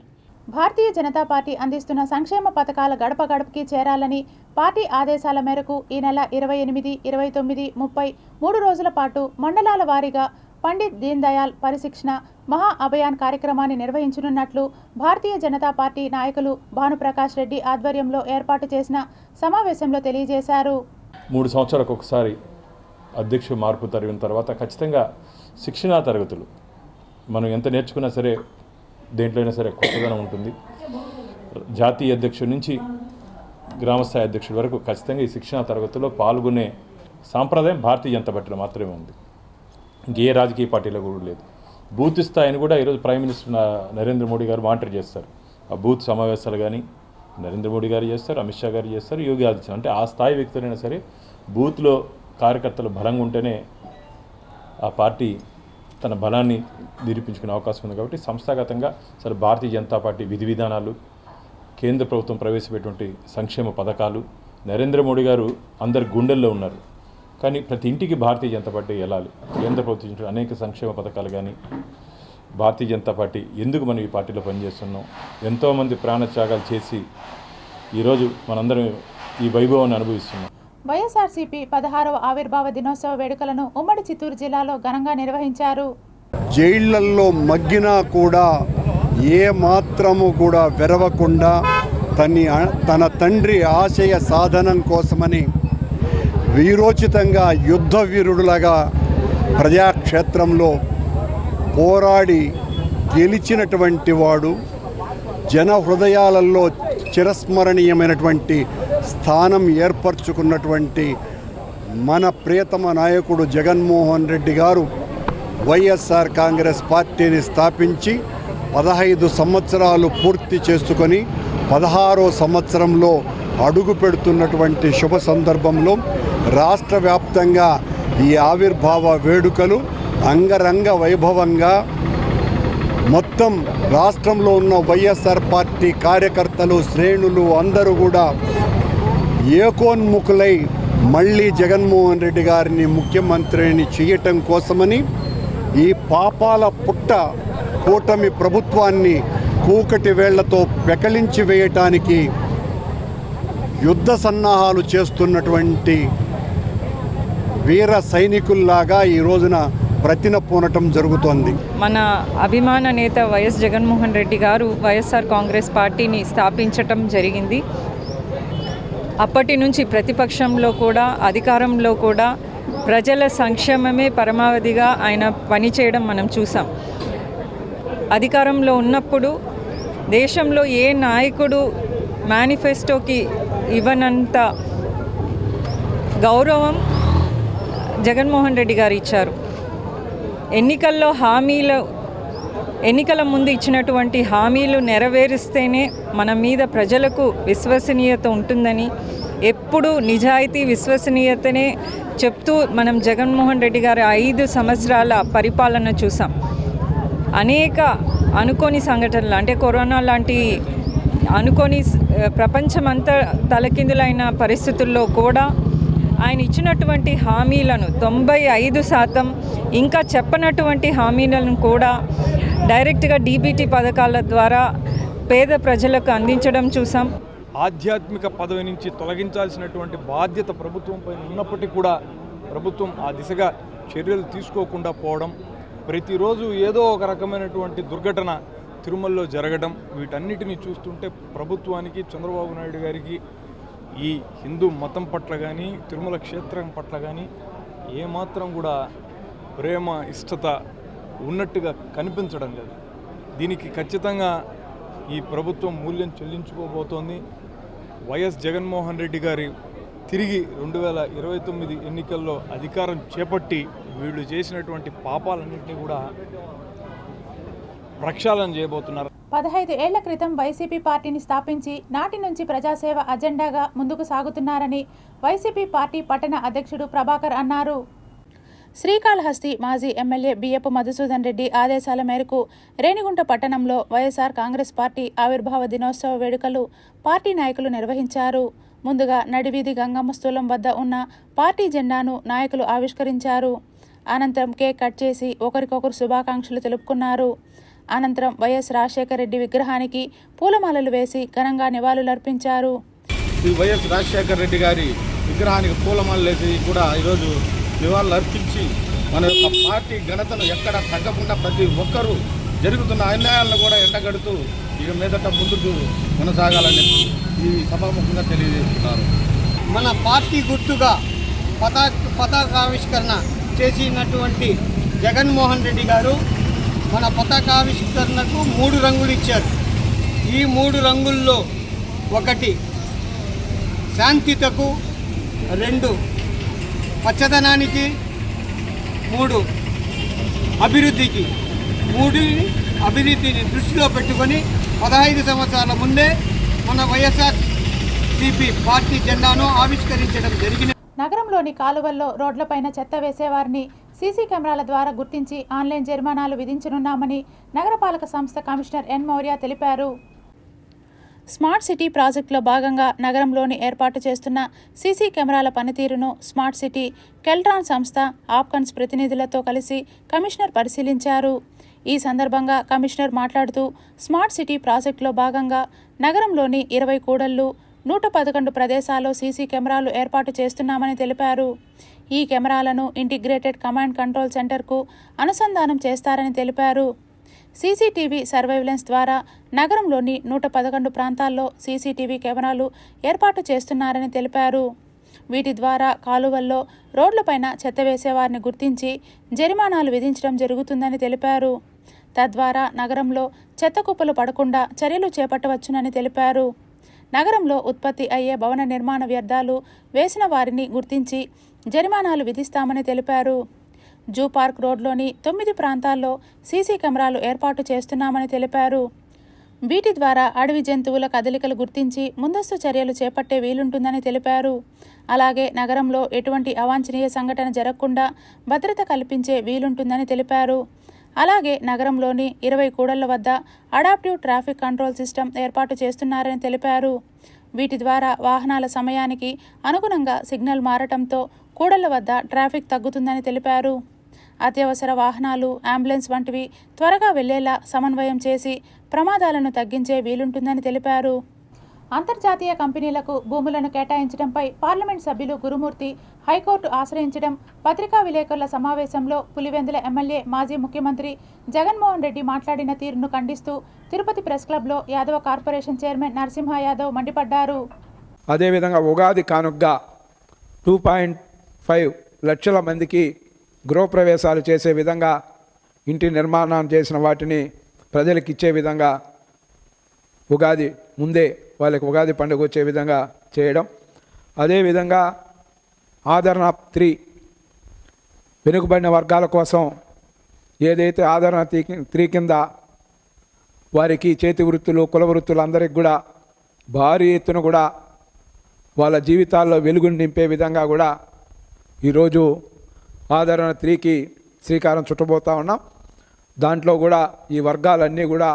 భారతీయ జనతా పార్టీ అందిస్తున్న సంక్షేమ పథకాల గడప గడపకి చేరాలని పార్టీ ఆదేశాల మేరకు ఈ నెల 28, 29, 30 3 రోజుల పాటు మండలాల వారీగా పండిత్ దీన్ దయాళ్ పరిశిక్షణ మహా అభియాన్ కార్యక్రమాన్ని నిర్వహించనున్నట్లు భారతీయ జనతా పార్టీ నాయకులు భానుప్రకాష్ రెడ్డి ఆధ్వర్యంలో ఏర్పాటు చేసిన సమావేశంలో తెలియజేశారు. 3 సంవత్సరాలకు ఒకసారి అధ్యక్షుడు మార్పు జరిగిన తర్వాత ఖచ్చితంగా శిక్షణా తరగతులు మనం ఎంత నేర్చుకున్నా సరే దేంట్లో అయినా సరే కొత్తదనం ఉంటుంది. జాతీయ అధ్యక్షుడి నుంచి గ్రామస్థాయి అధ్యక్షుడి వరకు ఖచ్చితంగా ఈ శిక్షణా తరగతుల్లో పాల్గొనే సాంప్రదాయం భారతీయ జనతా పార్టీలో మాత్రమే ఉంది. ఇంకే రాజకీయ పార్టీలో కూడా లేదు. బూత్ స్థాయిని కూడా ఈరోజు ప్రైమ్ మినిస్టర్ నరేంద్ర మోడీ గారు మానిటర్ చేస్తారు. ఆ బూత్ సమావేశాలు కానీ నరేంద్ర మోడీ గారు చేస్తారు, అమిత్ షా గారు చేస్తారు, యోగి ఆదిత్యనాథ్. అంటే ఆ స్థాయి వ్యక్తులైనా సరే బూత్లో కార్యకర్తలు బలంగా ఉంటేనే ఆ పార్టీ తన బలాన్ని నిరూపించుకునే అవకాశం ఉంది. కాబట్టి సంస్థాగతంగా సరే భారతీయ జనతా పార్టీ విధి విధానాలు, కేంద్ర ప్రభుత్వం ప్రవేశపెట్టినటువంటి సంక్షేమ పథకాలు, నరేంద్ర మోడీ గారు అందరి గుండెల్లో ఉన్నారు. కానీ ప్రతి ఇంటికి భారతీయ జనతా పార్టీ వెళ్ళాలి. కేంద్ర ప్రభుత్వం అనేక సంక్షేమ పథకాలు కానీ భారతీయ జనతా పార్టీ ఎందుకు మనం ఈ పార్టీలో పనిచేస్తున్నాం, ఎంతోమంది ప్రాణత్యాగాలు చేసి ఈరోజు మనందరం ఈ వైభవాన్ని అనుభవిస్తున్నాం. వైఎస్ఆర్సీపీ 16వ ఆవిర్భావ దినోత్సవ వేడుకలను ఉమ్మడి చిత్తూరు జిల్లాలో ఘనంగా నిర్వహించారు. జైళ్లల్లో మగ్గినా కూడా ఏ మాత్రము కూడా వెరవకుండా తన తండ్రి ఆశయ సాధనం కోసమని వీరోచితంగా యుద్ధ వీరుడులాగా ప్రజాక్షేత్రంలో పోరాడి గెలిచినటువంటి వాడు, జన హృదయాలలో చిరస్మరణీయమైనటువంటి స్థానం ఏర్పరచుకున్నటువంటి మన ప్రియతమ నాయకుడు జగన్మోహన్ రెడ్డి గారు వైఎస్ఆర్ కాంగ్రెస్ పార్టీని స్థాపించి 15 సంవత్సరాలు పూర్తి చేసుకొని 16వ సంవత్సరంలో అడుగు పెడుతున్నటువంటి శుభ సందర్భంలో రాష్ట్ర వ్యాప్తంగా ఈ ఆవిర్భావ వేడుకలు అంగరంగ వైభవంగా మొత్తం రాష్ట్రంలో ఉన్న వైఎస్ఆర్ పార్టీ కార్యకర్తలు, శ్రేణులు అందరూ కూడా ఏకోన్ముఖులై మళ్ళీ జగన్మోహన్ రెడ్డి గారిని ముఖ్యమంత్రిని చేయటం కోసమని ఈ పాపాల పుట్ట కూటమి ప్రభుత్వాన్ని కూకటి వేళ్లతో పెకలించి వేయటానికి యుద్ధ సన్నాహాలు చేస్తున్నటువంటి వీర సైనికుల్లాగా ఈ రోజున ప్రతినపూనటం జరుగుతోంది. మన అభిమాన నేత వైఎస్ జగన్మోహన్ రెడ్డి గారు వైఎస్ఆర్ కాంగ్రెస్ పార్టీని స్థాపించటం జరిగింది. అప్పటి నుంచి ప్రతిపక్షంలో కూడా అధికారంలో కూడా ప్రజల సంక్షేమమే పరమావధిగా ఆయన పనిచేయడం మనం చూసాం. అధికారంలో ఉన్నప్పుడు దేశంలో ఏ నాయకుడు మేనిఫెస్టోకి ఇవ్వనంత గౌరవం జగన్మోహన్ రెడ్డి గారు ఇచ్చారు. ఎన్నికల ముందు ఇచ్చినటువంటి హామీలు నెరవేరిస్తేనే మన మీద ప్రజలకు విశ్వసనీయత ఉంటుందని ఎప్పుడు నిజాయితీ విశ్వసనీయతనే చెప్తూ మనం జగన్మోహన్ రెడ్డి గారి 5 సంవత్సరాల పరిపాలన చూసాం. అనేక అనుకోని సంఘటనలు అంటే కరోనా లాంటి అనుకోని ప్రపంచమంతా తలకిందులైన పరిస్థితుల్లో కూడా ఆయన ఇచ్చినటువంటి హామీలను 95% ఇంకా చెప్పనటువంటి హామీలను కూడా డైరెక్ట్గా డీబీటీ పథకాల ద్వారా పేద ప్రజలకు అందించడం చూసాం. ఆధ్యాత్మిక పదవి నుంచి తొలగించాల్సినటువంటి బాధ్యత ప్రభుత్వం పైన ఉన్నప్పటికీ కూడా ప్రభుత్వం ఆ దిశగా చర్యలు తీసుకోకుండా పోవడం, ప్రతిరోజు ఏదో ఒక రకమైనటువంటి దుర్ఘటన తిరుమలలో జరగడం, వీటన్నిటిని చూస్తుంటే ప్రభుత్వానికి, చంద్రబాబు నాయుడు గారికి ఈ హిందూ మతం పట్ల కానీ, తిరుమల క్షేత్రం పట్ల కానీ ఏమాత్రం కూడా ప్రేమ, ఇష్టత ఉన్నట్టుగా కనిపించడం లేదు. దీనికి ఖచ్చితంగా ఈ ప్రభుత్వం మూల్యం చెల్లించుకోబోతోంది. వైఎస్ జగన్మోహన్ రెడ్డి గారి తిరిగి 2029 ఎన్నికల్లో అధికారం చేపట్టి వీళ్ళు చేసినటువంటి పాపాలన్నింటినీ కూడా ప్రక్షాళన చేయబోతున్నారు. 15 ఏళ్ల క్రితం వైసీపీ పార్టీని స్థాపించి నాటి నుంచి ప్రజాసేవ అజెండాగా ముందుకు సాగుతున్నారని వైసీపీ పార్టీ పట్టణ అధ్యక్షుడు ప్రభాకర్ అన్నారు. శ్రీకాళహస్తి మాజీ ఎమ్మెల్యే బియ్యపు మధుసూదన్ రెడ్డి ఆదేశాల మేరకు రేణిగుంట పట్టణంలో వైఎస్ఆర్ కాంగ్రెస్ పార్టీ ఆవిర్భావ దినోత్సవ వేడుకలు పార్టీ నాయకులు నిర్వహించారు. ముందుగా నడివీధి గంగమ్మ స్థూలం వద్ద ఉన్న పార్టీ జెండాను నాయకులు ఆవిష్కరించారు. అనంతరం కేక్ కట్ చేసి ఒకరికొకరు శుభాకాంక్షలు తెలుపుకున్నారు. అనంతరం వైఎస్ రాజశేఖర రెడ్డి విగ్రహానికి పూలమాలలు వేసి ఘనంగా నివాళులర్పించారు. వైఎస్ రాజశేఖర రెడ్డి గారి విగ్రహానికి పూలమాలలు వేసి కూడా ఈరోజు నివాళులు అర్పించి మన యొక్క పార్టీ ఘనతను ఎక్కడ తగ్గకుండా ప్రతి ఒక్కరూ జరుగుతున్న అన్యాయాలను కూడా ఎండగడుతూ ఇక మీదట ముందుకు కొనసాగాలని ఈ సభాముఖంగా తెలియజేస్తున్నారు. మన పార్టీ గుర్తుగా పతాకావిష్కరణ చేసినటువంటి జగన్మోహన్ రెడ్డి గారు మన పతాకావిష్కరణకు 3 రంగులు ఇచ్చారు. ఈ 3 రంగుల్లో ఒకటి శాంతితకు, 2 పచ్చదనానికి, 3 అభివృద్ధికి. 3 అభివృద్ధిని దృష్టిలో పెట్టుకొని 15 సంవత్సరాల ముందే మన వైఎస్ఆర్సీపీ పార్టీ జెండాను ఆవిష్కరించడం జరిగింది. నగరంలోని కాలువల్లో రోడ్లపైన చెత్త వేసేవారిని సీసీ కెమెరాల ద్వారా గుర్తించి ఆన్లైన్ జరిమానాలు విధించనున్నామని నగరపాలక సంస్థ కమిషనర్ ఎన్ మౌర్య తెలిపారు. స్మార్ట్ సిటీ ప్రాజెక్టులో భాగంగా నగరంలోని ఏర్పాటు చేస్తున్న సీసీ కెమెరాల పనితీరును స్మార్ట్ సిటీ, కెల్ట్రాన్ సంస్థ, ఆప్కన్స్ ప్రతినిధులతో కలిసి కమిషనర్ పరిశీలించారు. ఈ సందర్భంగా కమిషనర్ మాట్లాడుతూ స్మార్ట్ సిటీ ప్రాజెక్టులో భాగంగా నగరంలోని 20 కూడళ్లు, 111 ప్రదేశాల్లో సీసీ కెమెరాలు ఏర్పాటు చేస్తున్నామని తెలిపారు. ఈ కెమెరాలను ఇంటిగ్రేటెడ్ కమాండ్ కంట్రోల్ సెంటర్కు అనుసంధానం చేస్తారని తెలిపారు. సీసీటీవీ సర్వైలెన్స్ ద్వారా నగరంలోని 111 ప్రాంతాల్లో సీసీటీవీ కెమెరాలు ఏర్పాటు చేస్తున్నారని తెలిపారు. వీటి ద్వారా కాలువల్లో, రోడ్లపైన చెత్త వేసేవారిని గుర్తించి జరిమానాలు విధించడం జరుగుతుందని తెలిపారు. తద్వారా నగరంలో చెత్త కుప్పలు పడకుండా చర్యలు చేపట్టవచ్చునని తెలిపారు. నగరంలో ఉత్పత్తి అయ్యే భవన నిర్మాణ వ్యర్థాలు వేసిన వారిని గుర్తించి జరిమానాలు విధిస్తామని తెలిపారు. జూ పార్క్ రోడ్లోని 9 ప్రాంతాల్లో సీసీ కెమెరాలు ఏర్పాటు చేస్తున్నామని తెలిపారు. వీటి ద్వారా అడవి జంతువుల కదలికలు గుర్తించి ముందస్తు చర్యలు చేపట్టే వీలుంటుందని తెలిపారు. అలాగే నగరంలో ఎటువంటి అవాంఛనీయ సంఘటన జరగకుండా భద్రత కల్పించే వీలుంటుందని తెలిపారు. అలాగే నగరంలోని 20 కూడళ్ల వద్ద అడాప్టివ్ ట్రాఫిక్ కంట్రోల్ సిస్టమ్ ఏర్పాటు చేస్తున్నారని తెలిపారు. వీటి ద్వారా వాహనాల సమయానికి అనుగుణంగా సిగ్నల్ మారటంతో కూడళ్ల వద్ద ట్రాఫిక్ తగ్గుతుందని తెలిపారు. అత్యవసర వాహనాలు, అంబులెన్స్ వంటివి త్వరగా వెళ్లేలా సమన్వయం చేసి ప్రమాదాలను తగ్గించే వీలుంటుందని తెలిపారు. అంతర్జాతీయ కంపెనీలకు భూములను కేటాయించడంపై పార్లమెంట్ సభ్యులు గురుమూర్తి హైకోర్టు ఆశ్రయించడం, పత్రికా విలేకరుల సమావేశంలో పులివెందుల ఎమ్మెల్యే, మాజీ ముఖ్యమంత్రి జగన్మోహన్ రెడ్డి మాట్లాడిన తీరును ఖండిస్తూ తిరుపతి ప్రెస్ క్లబ్లో యాదవ కార్పొరేషన్ చైర్మన్ నరసింహ యాదవ్ మండిపడ్డారు. అదేవిధంగా ఉగాది కానుకగా 2.5 లక్షల మందికి గృహప్రవేశాలు చేసే విధంగా, ఇంటి నిర్మాణం చేసిన వాటిని ప్రజలకు ఇచ్చే విధంగా, ఉగాది ముందే వాళ్ళకి ఉగాది పండుగ వచ్చే విధంగా చేయడం. అదేవిధంగా ఆదరణ 3 వెనుకబడిన వర్గాల కోసం ఏదైతే ఆదరణ 3 కింద వారికి చేతి వృత్తులు, కుల వృత్తులు అందరికి కూడా భారీ ఎత్తున కూడా వాళ్ళ జీవితాల్లో వెలుగును నింపే విధంగా కూడా ఈరోజు ఆదరణ 3కి శ్రీకారం చుట్టబోతా ఉన్నాం. దాంట్లో కూడా ఈ వర్గాలన్నీ కూడా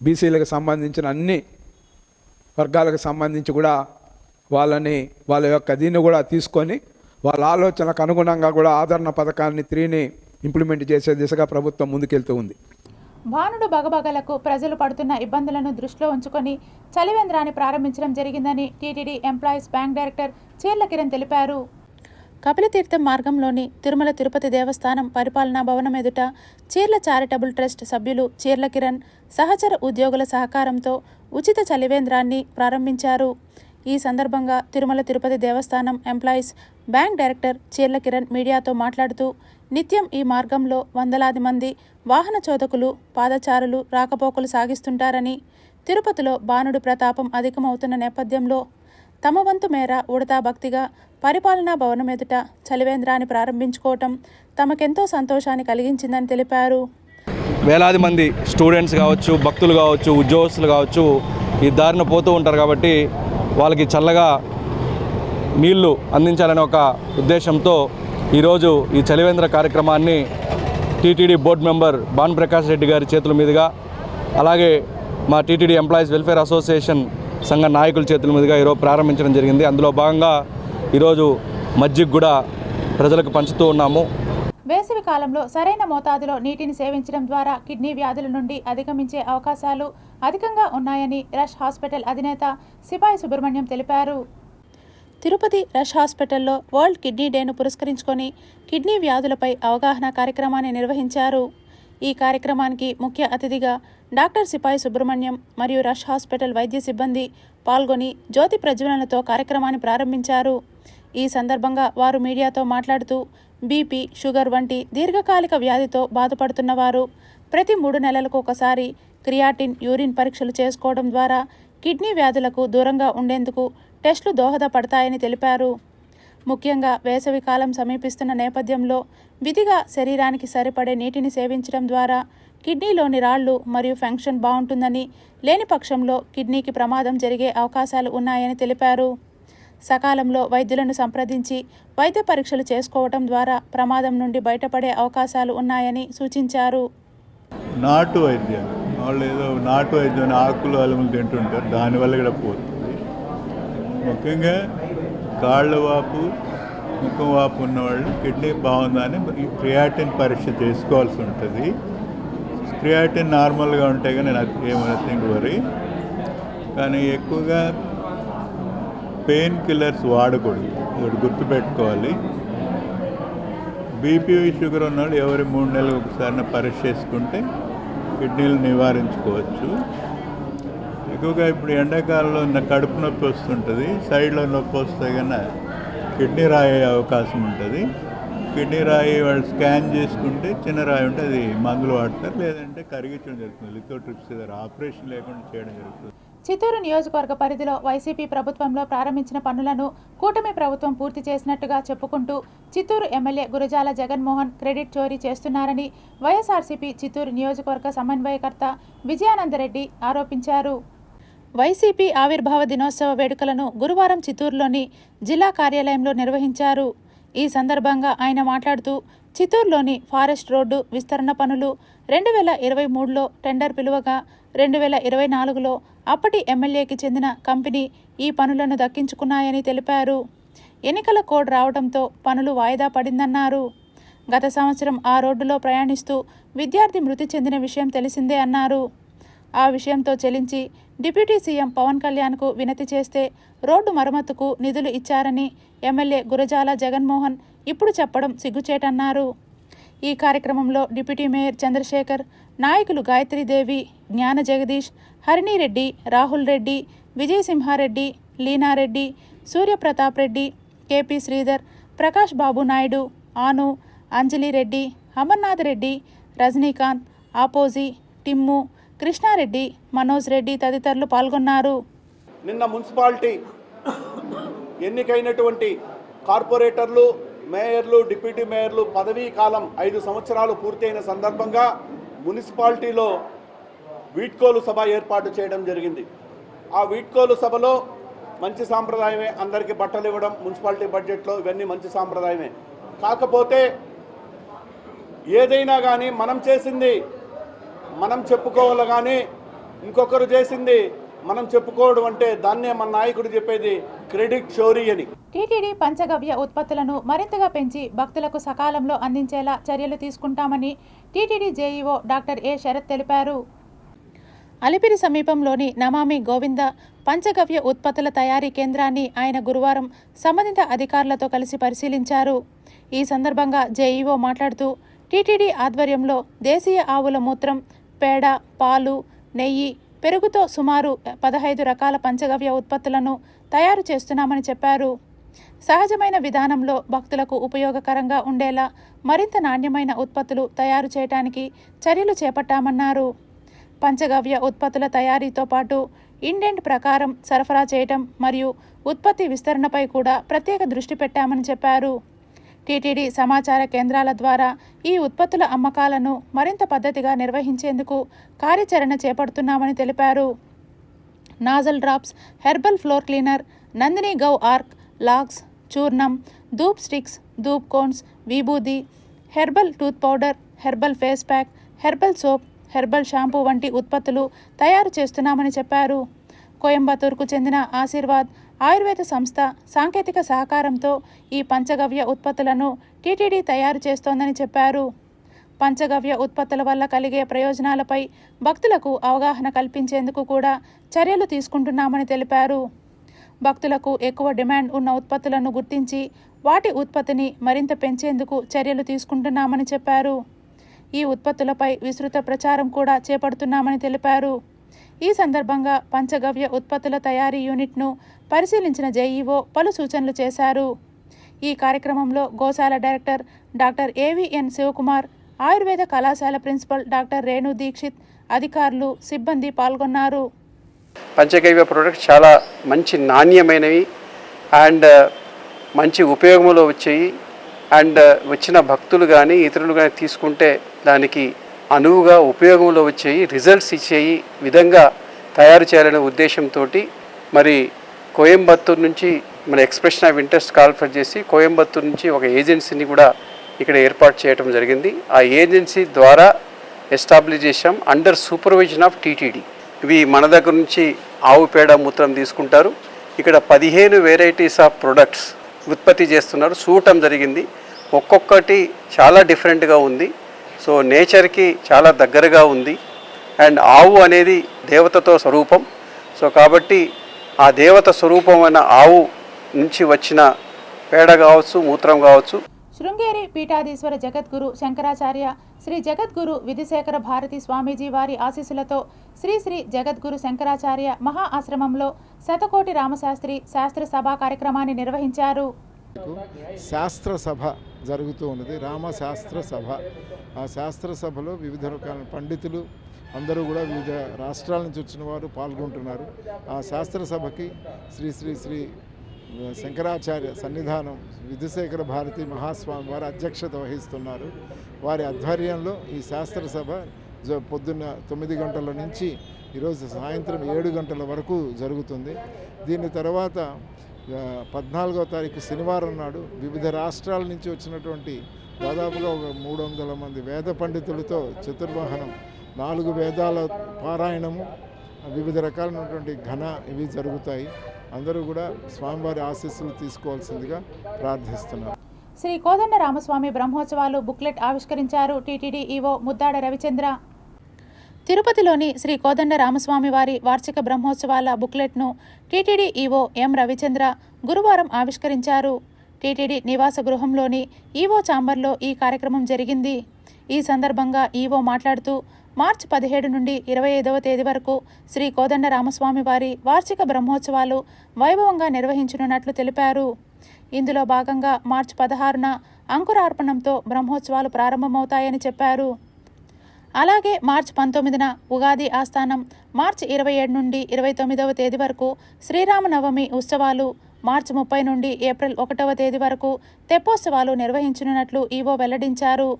బీసీలకు సంబంధించిన అన్ని వర్గాలకు సంబంధించి కూడా వాళ్ళ యొక్క దీన్ని కూడా తీసుకొని వాళ్ళ ఆలోచనకు అనుగుణంగా కూడా ఆదరణ పథకాన్ని 3ని ఇంప్లిమెంట్ చేసే దిశగా ప్రభుత్వం ముందుకెళ్తూ ఉంది. భానుడు బగబగలకు ప్రజలు పడుతున్న ఇబ్బందులను దృష్టిలో ఉంచుకొని చలివేంద్రాన్ని ప్రారంభించడం జరిగిందని TTD employees bank director Cheerla Kiran తెలిపారు. కపిలతీర్థం మార్గంలోని తిరుమల తిరుపతి దేవస్థానం పరిపాలనా భవనం ఎదుట చీర్ల చారిటబుల్ ట్రస్ట్ సభ్యులు చీర్ల కిరణ్ సహచర ఉద్యోగుల సహకారంతో ఉచిత చలివేంద్రాన్ని ప్రారంభించారు. ఈ సందర్భంగా తిరుమల తిరుపతి దేవస్థానం employees bank director Cheerla Kiran మీడియాతో మాట్లాడుతూ, నిత్యం ఈ మార్గంలో వందలాది మంది వాహన చోదకులు, పాదచారులు రాకపోకలు సాగిస్తుంటారని, తిరుపతిలో బాణుడి ప్రతాపం అధికమవుతున్న నేపథ్యంలో తమ వంతు మేర ఉడతా భక్తిగా పరిపాలనా భవనం ఎదుట చలివేంద్రాన్ని ప్రారంభించుకోవటం తమకెంతో సంతోషాన్ని కలిగించిందని తెలిపారు. వేలాది మంది స్టూడెంట్స్ కావచ్చు, భక్తులు కావచ్చు, ఉద్యోగస్తులు కావచ్చు ఈ దారిన పోతూ ఉంటారు కాబట్టి వాళ్ళకి చల్లగా నీళ్లు అందించాలనే ఒక ఉద్దేశంతో ఈరోజు ఈ చలివేంద్ర కార్యక్రమాన్ని TTD board member Bhanuprakash Reddy గారి చేతుల మీదుగా, అలాగే మా టీటీడీ ఎంప్లాయీస్ వెల్ఫేర్ అసోసియేషన్ సంఘ నాయకుల చేతుల మీదుగా ఈరోజు ప్రారంభించడం జరిగింది. అందులో భాగంగా ఈరోజు మజ్జిగ కూడా ప్రజలకు పంచుతూ ఉన్నాము. వేసవి కాలంలో సరైన మోతాదులో నీటిని సేవించడం ద్వారా కిడ్నీ వ్యాధుల నుండి అధిగమించే అవకాశాలు అధికంగా ఉన్నాయని రష్ హాస్పిటల్ అధినేత సిపాయి సుబ్రహ్మణ్యం తెలిపారు. తిరుపతి రష్ హాస్పిటల్లో వరల్డ్ కిడ్నీ డేను పురస్కరించుకొని కిడ్నీ వ్యాధులపై అవగాహన కార్యక్రమాన్ని నిర్వహించారు. ఈ కార్యక్రమానికి ముఖ్య అతిథిగా డాక్టర్ సిపాయి సుబ్రహ్మణ్యం మరియు రష్ హాస్పిటల్ వైద్య సిబ్బంది పాల్గొని జ్యోతి ప్రజ్వలనతో కార్యక్రమాన్ని ప్రారంభించారు. ఈ సందర్భంగా వారు మీడియాతో మాట్లాడుతూ, బీపీ, షుగర్ వంటి దీర్ఘకాలిక వ్యాధితో బాధపడుతున్న వారు ప్రతి 3 నెలలకు ఒకసారి క్రియాటిన్, యూరిన్ పరీక్షలు చేసుకోవడం ద్వారా కిడ్నీ వ్యాధులకు దూరంగా ఉండేందుకు టెస్టులు దోహదపడతాయని తెలిపారు. ముఖ్యంగా వేసవి కాలం సమీపిస్తున్న నేపథ్యంలో విధిగా శరీరానికి సరిపడే నీటిని సేవించడం ద్వారా కిడ్నీలోని రాళ్లు మరియు ఫంక్షన్ బాగుంటుందని, లేని పక్షంలో కిడ్నీకి ప్రమాదం జరిగే అవకాశాలు ఉన్నాయని తెలిపారు. సకాలంలో వైద్యులను సంప్రదించి వైద్య పరీక్షలు చేసుకోవడం ద్వారా ప్రమాదం నుండి బయటపడే అవకాశాలు ఉన్నాయని సూచించారు. నాటు వైద్యం వాళ్ళు ఏదో నాటు వైద్యం ఆకులు అలములు తింటుంటారు, దానివల్ల కూడా పోతుంది. ముఖ్యంగా కాళ్ళ వాపు, ముఖం వాపు ఉన్నవాళ్ళు కిడ్నీ బాగుందని క్రియాటిన్ పరీక్ష చేసుకోవాల్సి ఉంటుంది. క్రియాటిన్ నార్మల్గా ఉంటే కానీ నథింగ్ వరీ. కానీ ఎక్కువగా పెయిన్ కిల్లర్స్ వాడకూడదు, అది గుర్తుపెట్టుకోవాలి. బీపీ, షుగర్ ఉన్నవాళ్ళు ఎవరి 3 నెలలకు ఒకసారి పరీక్ష చేసుకుంటే కిడ్నీలు నివారించుకోవచ్చు. ఎక్కువగా ఇప్పుడు ఎండాకాలంలో కడుపు నొప్పి వస్తుంటుంది, సైడ్లో నొప్పి వస్తే కన్నా కిడ్నీ రాయి అవకాశం ఉంటుంది. కిడ్నీ రాయి వాళ్ళు స్కాన్ చేసుకుంటే చిన్న రాయి ఉంటే అది మందులు వాడతారు, లేదంటే కరిగించడం జరుగుతుంది. లిథోట్రిప్సీ ఆపరేషన్ లేకుండా చేయడం జరుగుతుంది. చిత్తూరు నియోజకవర్గ పరిధిలో వైసీపీ ప్రభుత్వంలో ప్రారంభించిన పనులను కూటమి ప్రభుత్వం పూర్తి చేసినట్టుగా చెప్పుకుంటూ చిత్తూరు ఎమ్మెల్యే గురజాల జగన్మోహన్ క్రెడిట్ చోరీ చేస్తున్నారని వైఎస్ఆర్సీపీ చిత్తూరు నియోజకవర్గ సమన్వయకర్త విజయానందరెడ్డి ఆరోపించారు. వైసీపీ ఆవిర్భావ దినోత్సవ వేడుకలను గురువారం చిత్తూరులోని జిల్లా కార్యాలయంలో నిర్వహించారు. ఈ సందర్భంగా ఆయన మాట్లాడుతూ, చిత్తూరులోని ఫారెస్ట్ రోడ్డు విస్తరణ పనులు 2023లో టెండర్ పిలువగా 2024లో అప్పటి ఎమ్మెల్యేకి చెందిన కంపెనీ ఈ పనులను దక్కించుకున్నాయని తెలిపారు. ఎన్నికల కోడ్ రావడంతో పనులు వాయిదా పడిందన్నారు. గత సంవత్సరం ఆ రోడ్డులో ప్రయాణిస్తూ విద్యార్థి మృతి చెందిన విషయం తెలిసిందే అన్నారు. ఆ విషయంతో చెలించి డిప్యూటీ సీఎం పవన్ కళ్యాణ్కు వినతి చేస్తే రోడ్డు మరమ్మతుకు నిధులు ఇచ్చారని ఎమ్మెల్యే గురజాల జగన్మోహన్ ఇప్పుడు చెప్పడం సిగ్గుచేటన్నారు. ఈ కార్యక్రమంలో డిప్యూటీ మేయర్ చంద్రశేఖర్, నాయకులు గాయత్రీదేవి, జ్ఞాన జగదీష్, హరిణిరెడ్డి, రాహుల్ రెడ్డి, విజయసింహారెడ్డి, లీనారెడ్డి, సూర్యప్రతాప్ రెడ్డి, కేపీ శ్రీధర్, ప్రకాష్ బాబు నాయుడు, ఆను, అంజలి రెడ్డి, అమర్నాథ్ రెడ్డి, రజనీకాంత్, ఆపోజీ, టిమ్ము, కృష్ణారెడ్డి, మనోజ్ రెడ్డి తదితరులు పాల్గొన్నారు. నిన్న మున్సిపాలిటీ ఎన్నికైనటువంటి కార్పొరేటర్లు, మేయర్లు, డిప్యూటీ మేయర్లు పదవీ కాలం 5 సంవత్సరాలు పూర్తయిన సందర్భంగా మున్సిపాలిటీలో వీడ్కోలు సభ ఏర్పాటు చేయడం జరిగింది. ఆ వీడ్కోలు సభలో మంచి సాంప్రదాయమే, అందరికీ బట్టలు ఇవ్వడం మున్సిపాలిటీ బడ్జెట్లో ఇవన్నీ మంచి సాంప్రదాయమే. కాకపోతే ఏదైనా కానీ మనం చేసింది మనం చెప్పుకోవాలి, కానీ ఇంకొకరు చేసింది మనం చెప్పుకోవడం అంటే దాన్నే మన నాయకుడు చెప్పేది క్రెడిట్ చోరీ అని. టీటీడీ పంచగవ్య ఉత్పత్తులను మరింతగా పెంచి భక్తులకు సకాలంలో అందించేలా చర్యలు తీసుకుంటామని TTD JEO doctor A Sharath తెలిపారు. అలిపిరి సమీపంలోని నమామి గోవింద పంచగవ్య ఉత్పత్తుల తయారీ కేంద్రాన్ని ఆయన గురువారం సంబంధిత అధికారులతో కలిసి పరిశీలించారు. ఈ సందర్భంగా జేఈఓ మాట్లాడుతూ టీటీడీ ఆధ్వర్యంలో దేశీయ ఆవుల మూత్రం, పేడ, పాలు, నెయ్యి, పెరుగుతో సుమారు 15 రకాల పంచగవ్య ఉత్పత్తులను తయారు చేస్తున్నామని చెప్పారు. సహజమైన విధానంలో భక్తులకు ఉపయోగకరంగా ఉండేలా మరింత నాణ్యమైన ఉత్పత్తులు తయారు చేయడానికి చర్యలు చేపట్టామన్నారు. పంచగవ్య ఉత్పత్తుల తయారీతో పాటు ఇండెంట్ ప్రకారం సరఫరా చేయటం మరియు ఉత్పత్తి విస్తరణపై కూడా ప్రత్యేక దృష్టి పెట్టామని చెప్పారు. టీటీడీ సమాచార కేంద్రాల ద్వారా ఈ ఉత్పత్తుల అమ్మకాలను మరింత పద్ధతిగా నిర్వహించేందుకు కార్యాచరణ చేపడుతున్నామని తెలిపారు. Nasal drops, herbal floor cleaner, Nandini Gau Ark, లాక్స్, చూర్ణం, dhoop sticks, dhoop cones, vibhuti, herbal tooth powder, herbal face pack, herbal soap, herbal shampoo వంటి ఉత్పత్తులు తయారు చేస్తున్నామని చెప్పారు. కోయంబత్తూరుకు చెందిన ఆశీర్వాద్ ఆయుర్వేద సంస్థ సాంకేతిక సహకారంతో ఈ పంచగవ్య ఉత్పత్తులను టీటీడీ తయారు చేస్తోందని చెప్పారు. పంచగవ్య ఉత్పత్తుల వల్ల కలిగే ప్రయోజనాలపై భక్తులకు అవగాహన కల్పించేందుకు కూడా చర్యలు తీసుకుంటున్నామని తెలిపారు. భక్తులకు ఎక్కువ డిమాండ్ ఉన్న ఉత్పత్తులను గుర్తించి వాటి ఉత్పత్తిని మరింత పెంచేందుకు చర్యలు తీసుకుంటున్నామని చెప్పారు. ఈ ఉత్పత్తులపై విస్తృత ప్రచారం కూడా చేపడుతున్నామని తెలిపారు. ఈ సందర్భంగా పంచగవ్య ఉత్పత్తుల తయారీ యూనిట్ను పరిశీలించిన జేఈఓ పలు సూచనలు చేశారు. ఈ కార్యక్రమంలో గోశాల డైరెక్టర్ డాక్టర్ ఏవిఎన్ శివకుమార్, ఆయుర్వేద కళాశాల ప్రిన్సిపల్ డాక్టర్ రేణు దీక్షిత్, అధికారులు, సిబ్బంది పాల్గొన్నారు. పంచగవ్య ప్రొడక్ట్స్ చాలా మంచి నాణ్యమైనవి అండ్ మంచి ఉపయోగంలో వచ్చాయి. అండ్ వచ్చిన భక్తులు కానీ ఇతరులు కానీ తీసుకుంటే దానికి అనువుగా ఉపయోగంలో వచ్చేవి, రిజల్ట్స్ ఇచ్చేయి విధంగా తయారు చేయాలనే ఉద్దేశంతో మరి కోయంబత్తూరు నుంచి మన ఎక్స్ప్రెషన్ ఆఫ్ ఇంట్రెస్ట్ కాల్ఫర్ చేసి కోయంబత్తూరు నుంచి ఒక ఏజెన్సీని కూడా ఇక్కడ ఏర్పాటు చేయడం జరిగింది. ఆ ఏజెన్సీ ద్వారా ఎస్టాబ్లిష్ చేసాం అండర్ సూపర్విజన్ ఆఫ్ టీటీడీ. ఇవి మన దగ్గర నుంచి ఆవు పేడ మూత్రం తీసుకుంటారు. ఇక్కడ 15 వెరైటీస్ ఆఫ్ ప్రొడక్ట్స్ ఉత్పత్తి చేస్తున్నారు, చూడటం జరిగింది. ఒక్కొక్కటి చాలా డిఫరెంట్గా ఉంది. సో నేచర్కి చాలా దగ్గరగా ఉంది. అండ్ ఆవు అనేది దేవతతో స్వరూపం. సో కాబట్టి ఆ దేవత స్వరూపమైన ఆవు నుంచి వచ్చిన పేడ కావచ్చు, మూత్రం కావచ్చు. శృంగేరి పీఠాధీశ్వర జగద్గురు శంకరాచార్య శ్రీ జగద్గురు విధిశేఖర భారతి స్వామీజీ వారి ఆశీస్సులతో శ్రీ శ్రీ జగద్గురు శంకరాచార్య మహా ఆశ్రమంలో శతకోటి రామశాస్త్రి శాస్త్ర సభ కార్యక్రమాన్ని నిర్వహించారు. శాస్త్ర సభ జరుగుతూ ఉన్నది, రామశాస్త్ర సభ. ఆ శాస్త్ర సభలో వివిధ రకాల పండితులు అందరూ కూడా వివిధ రాష్ట్రాల నుంచి వచ్చిన వారు పాల్గొంటున్నారు. ఆ శాస్త్ర సభకి శ్రీ శ్రీ శ్రీ శంకరాచార్య సన్నిధానం విధిశేఖర భారతి మహాస్వామి వారు అధ్యక్షత వహిస్తున్నారు. వారి ఆధ్వర్యంలో ఈ శాస్త్ర సభ పొద్దున్న 9 గంటల నుంచి ఈరోజు సాయంత్రం 7 గంటల వరకు జరుగుతుంది. దీని తర్వాత 14వ తారీఖు శనివారం నాడు వివిధ రాష్ట్రాల నుంచి వచ్చినటువంటి దాదాపుగా 300 మంది వేద పండితులతో చతుర్వాహనం 4 వేదాల పారాయణము, వివిధ రకాలైనటువంటి ఘన ఇవి జరుగుతాయి. అందరూ కూడా స్వామివారి ఆశీస్సులు తీసుకోవాల్సిందిగా ప్రార్థిస్తున్నారు. శ్రీ కోదండ రామస్వామి బ్రహ్మోత్సవాలు బుక్లెట్ ఆవిష్కరించారు టీటీడీ ఈవో ముద్దాడ రవిచంద్ర. తిరుపతిలోని శ్రీ కోదండ రామస్వామి వారి వార్షిక బ్రహ్మోత్సవాల బుక్లెట్ను టీటీడీ ఈవో ఎం రవిచంద్ర గురువారం ఆవిష్కరించారు. టీటీడీ నివాస గృహంలోని ఈవో ఛాంబర్లో ఈ కార్యక్రమం జరిగింది. ఈ సందర్భంగా ఈవో మాట్లాడుతూ మార్చి 17 నుండి 25వ తేదీ వరకు శ్రీ కోదండ రామస్వామి వారి వార్షిక బ్రహ్మోత్సవాలు వైభవంగా నిర్వహించనున్నట్లు తెలిపారు. ఇందులో భాగంగా మార్చి 16న అంకురార్పణంతో బ్రహ్మోత్సవాలు ప్రారంభమవుతాయని చెప్పారు. అలాగే మార్చి 19న ఉగాది ఆస్థానం, మార్చి 27 నుండి 29వ తేదీ వరకు శ్రీరామనవమి ఉత్సవాలు, మార్చి 30 నుండి ఏప్రిల్ 1వ తేదీ వరకు తెప్పోత్సవాలు నిర్వహించనున్నట్లు ఈవో వెల్లడించారు.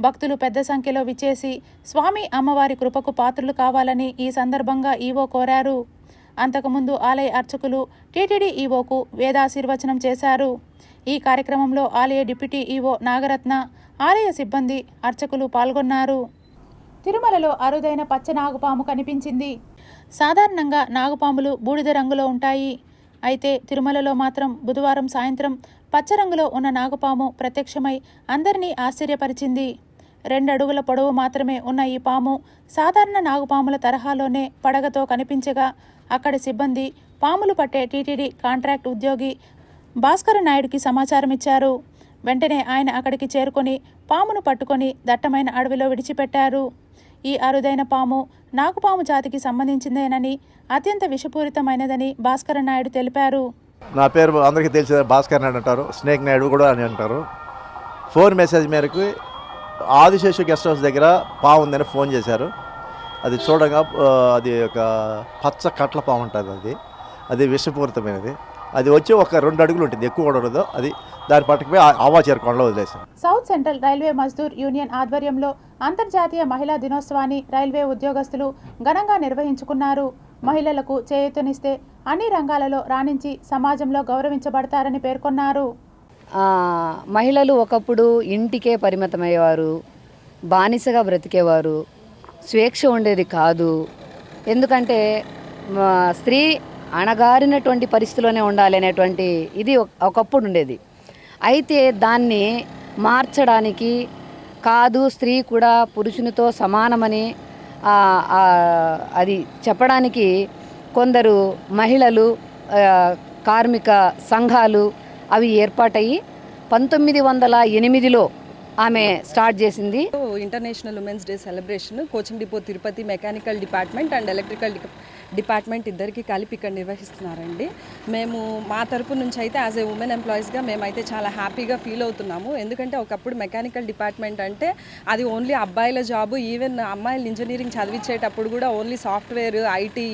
భక్తులు పెద్ద సంఖ్యలో విచ్చేసి స్వామి అమ్మవారి కృపకు పాత్రులు కావాలని ఈ సందర్భంగా ఈవో కోరారు. అంతకుముందు ఆలయ అర్చకులు టీటీడీ ఈవోకు వేదాశీర్వచనం చేశారు. ఈ కార్యక్రమంలో ఆలయ డిప్యూటీ ఈవో నాగరత్న, ఆలయ సిబ్బంది, అర్చకులు పాల్గొన్నారు. తిరుమలలో అరుదైన పచ్చ నాగుపాము కనిపించింది. సాధారణంగా నాగుపాములు బూడిద రంగులో ఉంటాయి. అయితే తిరుమలలో మాత్రం బుధవారం సాయంత్రం పచ్చ రంగులో ఉన్న నాగుపాము ప్రత్యక్షమై అందరినీ ఆశ్చర్యపరిచింది. 2 అడుగుల పొడవు మాత్రమే ఉన్న ఈ పాము సాధారణ నాగుపాముల తరహాలోనే పడగతో కనిపించగా అక్కడి సిబ్బంది పాములు పట్టే టీటీడీ కాంట్రాక్ట్ ఉద్యోగి భాస్కర్ నాయుడికి సమాచారం ఇచ్చారు. వెంటనే ఆయన అక్కడికి చేరుకొని పామును పట్టుకొని దట్టమైన అడవిలో విడిచిపెట్టారు. ఈ అరుదైన పాము నాగుపాము జాతికి సంబంధించిందేనని, అత్యంత విషపూరితమైనదని భాస్కర్ నాయుడు తెలిపారు. నా పేరు అందరికీ తెలిసిన భాస్కర్ నాయుడు అంటారు, స్నేక్ నాయుడు కూడా అని అంటారు. ఫోన్ మెసేజ్ మేరకు ఆదిశేషు గెస్ట్ హౌస్ దగ్గర పాము ఉందని ఫోన్ చేశారు. అది చూడగా అది ఒక పచ్చ కట్ల పాము ఉంటుంది. అది విషపూరితమైనది. అది వచ్చి ఒక 2 అడుగులు ఉంటుంది, ఎక్కువ కూడా ఉండదు. అది దాని పట్టుకుపోయి ఆవాచేరు కొండలో వదిలేశారు. South central railway Mazdoor union ఆధ్వర్యంలో అంతర్జాతీయ మహిళా దినోత్సవాన్ని రైల్వే ఉద్యోగస్తులు ఘనంగా నిర్వహించుకున్నారు. మహిళలకు చేయూతనిస్తే అన్ని రంగాలలో రాణించి సమాజంలో గౌరవించబడతారని పేర్కొన్నారు. మహిళలు ఒకప్పుడు ఇంటికే పరిమితమయ్యేవారు, బానిసగా బ్రతికేవారు, స్వేచ్ఛ ఉండేది కాదు. ఎందుకంటే స్త్రీ అణగారినటువంటి పరిస్థితిలోనే ఉండాలి అనేటువంటి ఇది ఒకప్పుడు ఉండేది. అయితే దాన్ని మార్చడానికి కాదు, స్త్రీ కూడా పురుషునితో సమానమని అది చెప్పడానికి కొందరు మహిళలు, కార్మిక సంఘాలు అవి ఏర్పాటయ్యి 1908లో ఆమె స్టార్ట్ చేసింది. International women's day celebration coaching depot Tirupati mechanical department and electrical department ఇద్దరికి కలిపి ఇక్కడ నిర్వహిస్తున్నారండి. మేము మా తరపు నుంచి అయితే యాజ్ ఏ ఉమెన్ ఎంప్లాయీస్గా మేమైతే చాలా హ్యాపీగా ఫీల్ అవుతున్నాము. ఎందుకంటే ఒకప్పుడు మెకానికల్ డిపార్ట్మెంట్ అంటే అది ఓన్లీ అబ్బాయిల జాబు. ఈవెన్ అమ్మాయిలు ఇంజనీరింగ్ చదివించేటప్పుడు కూడా ఓన్లీ సాఫ్ట్వేర్, ఐటీ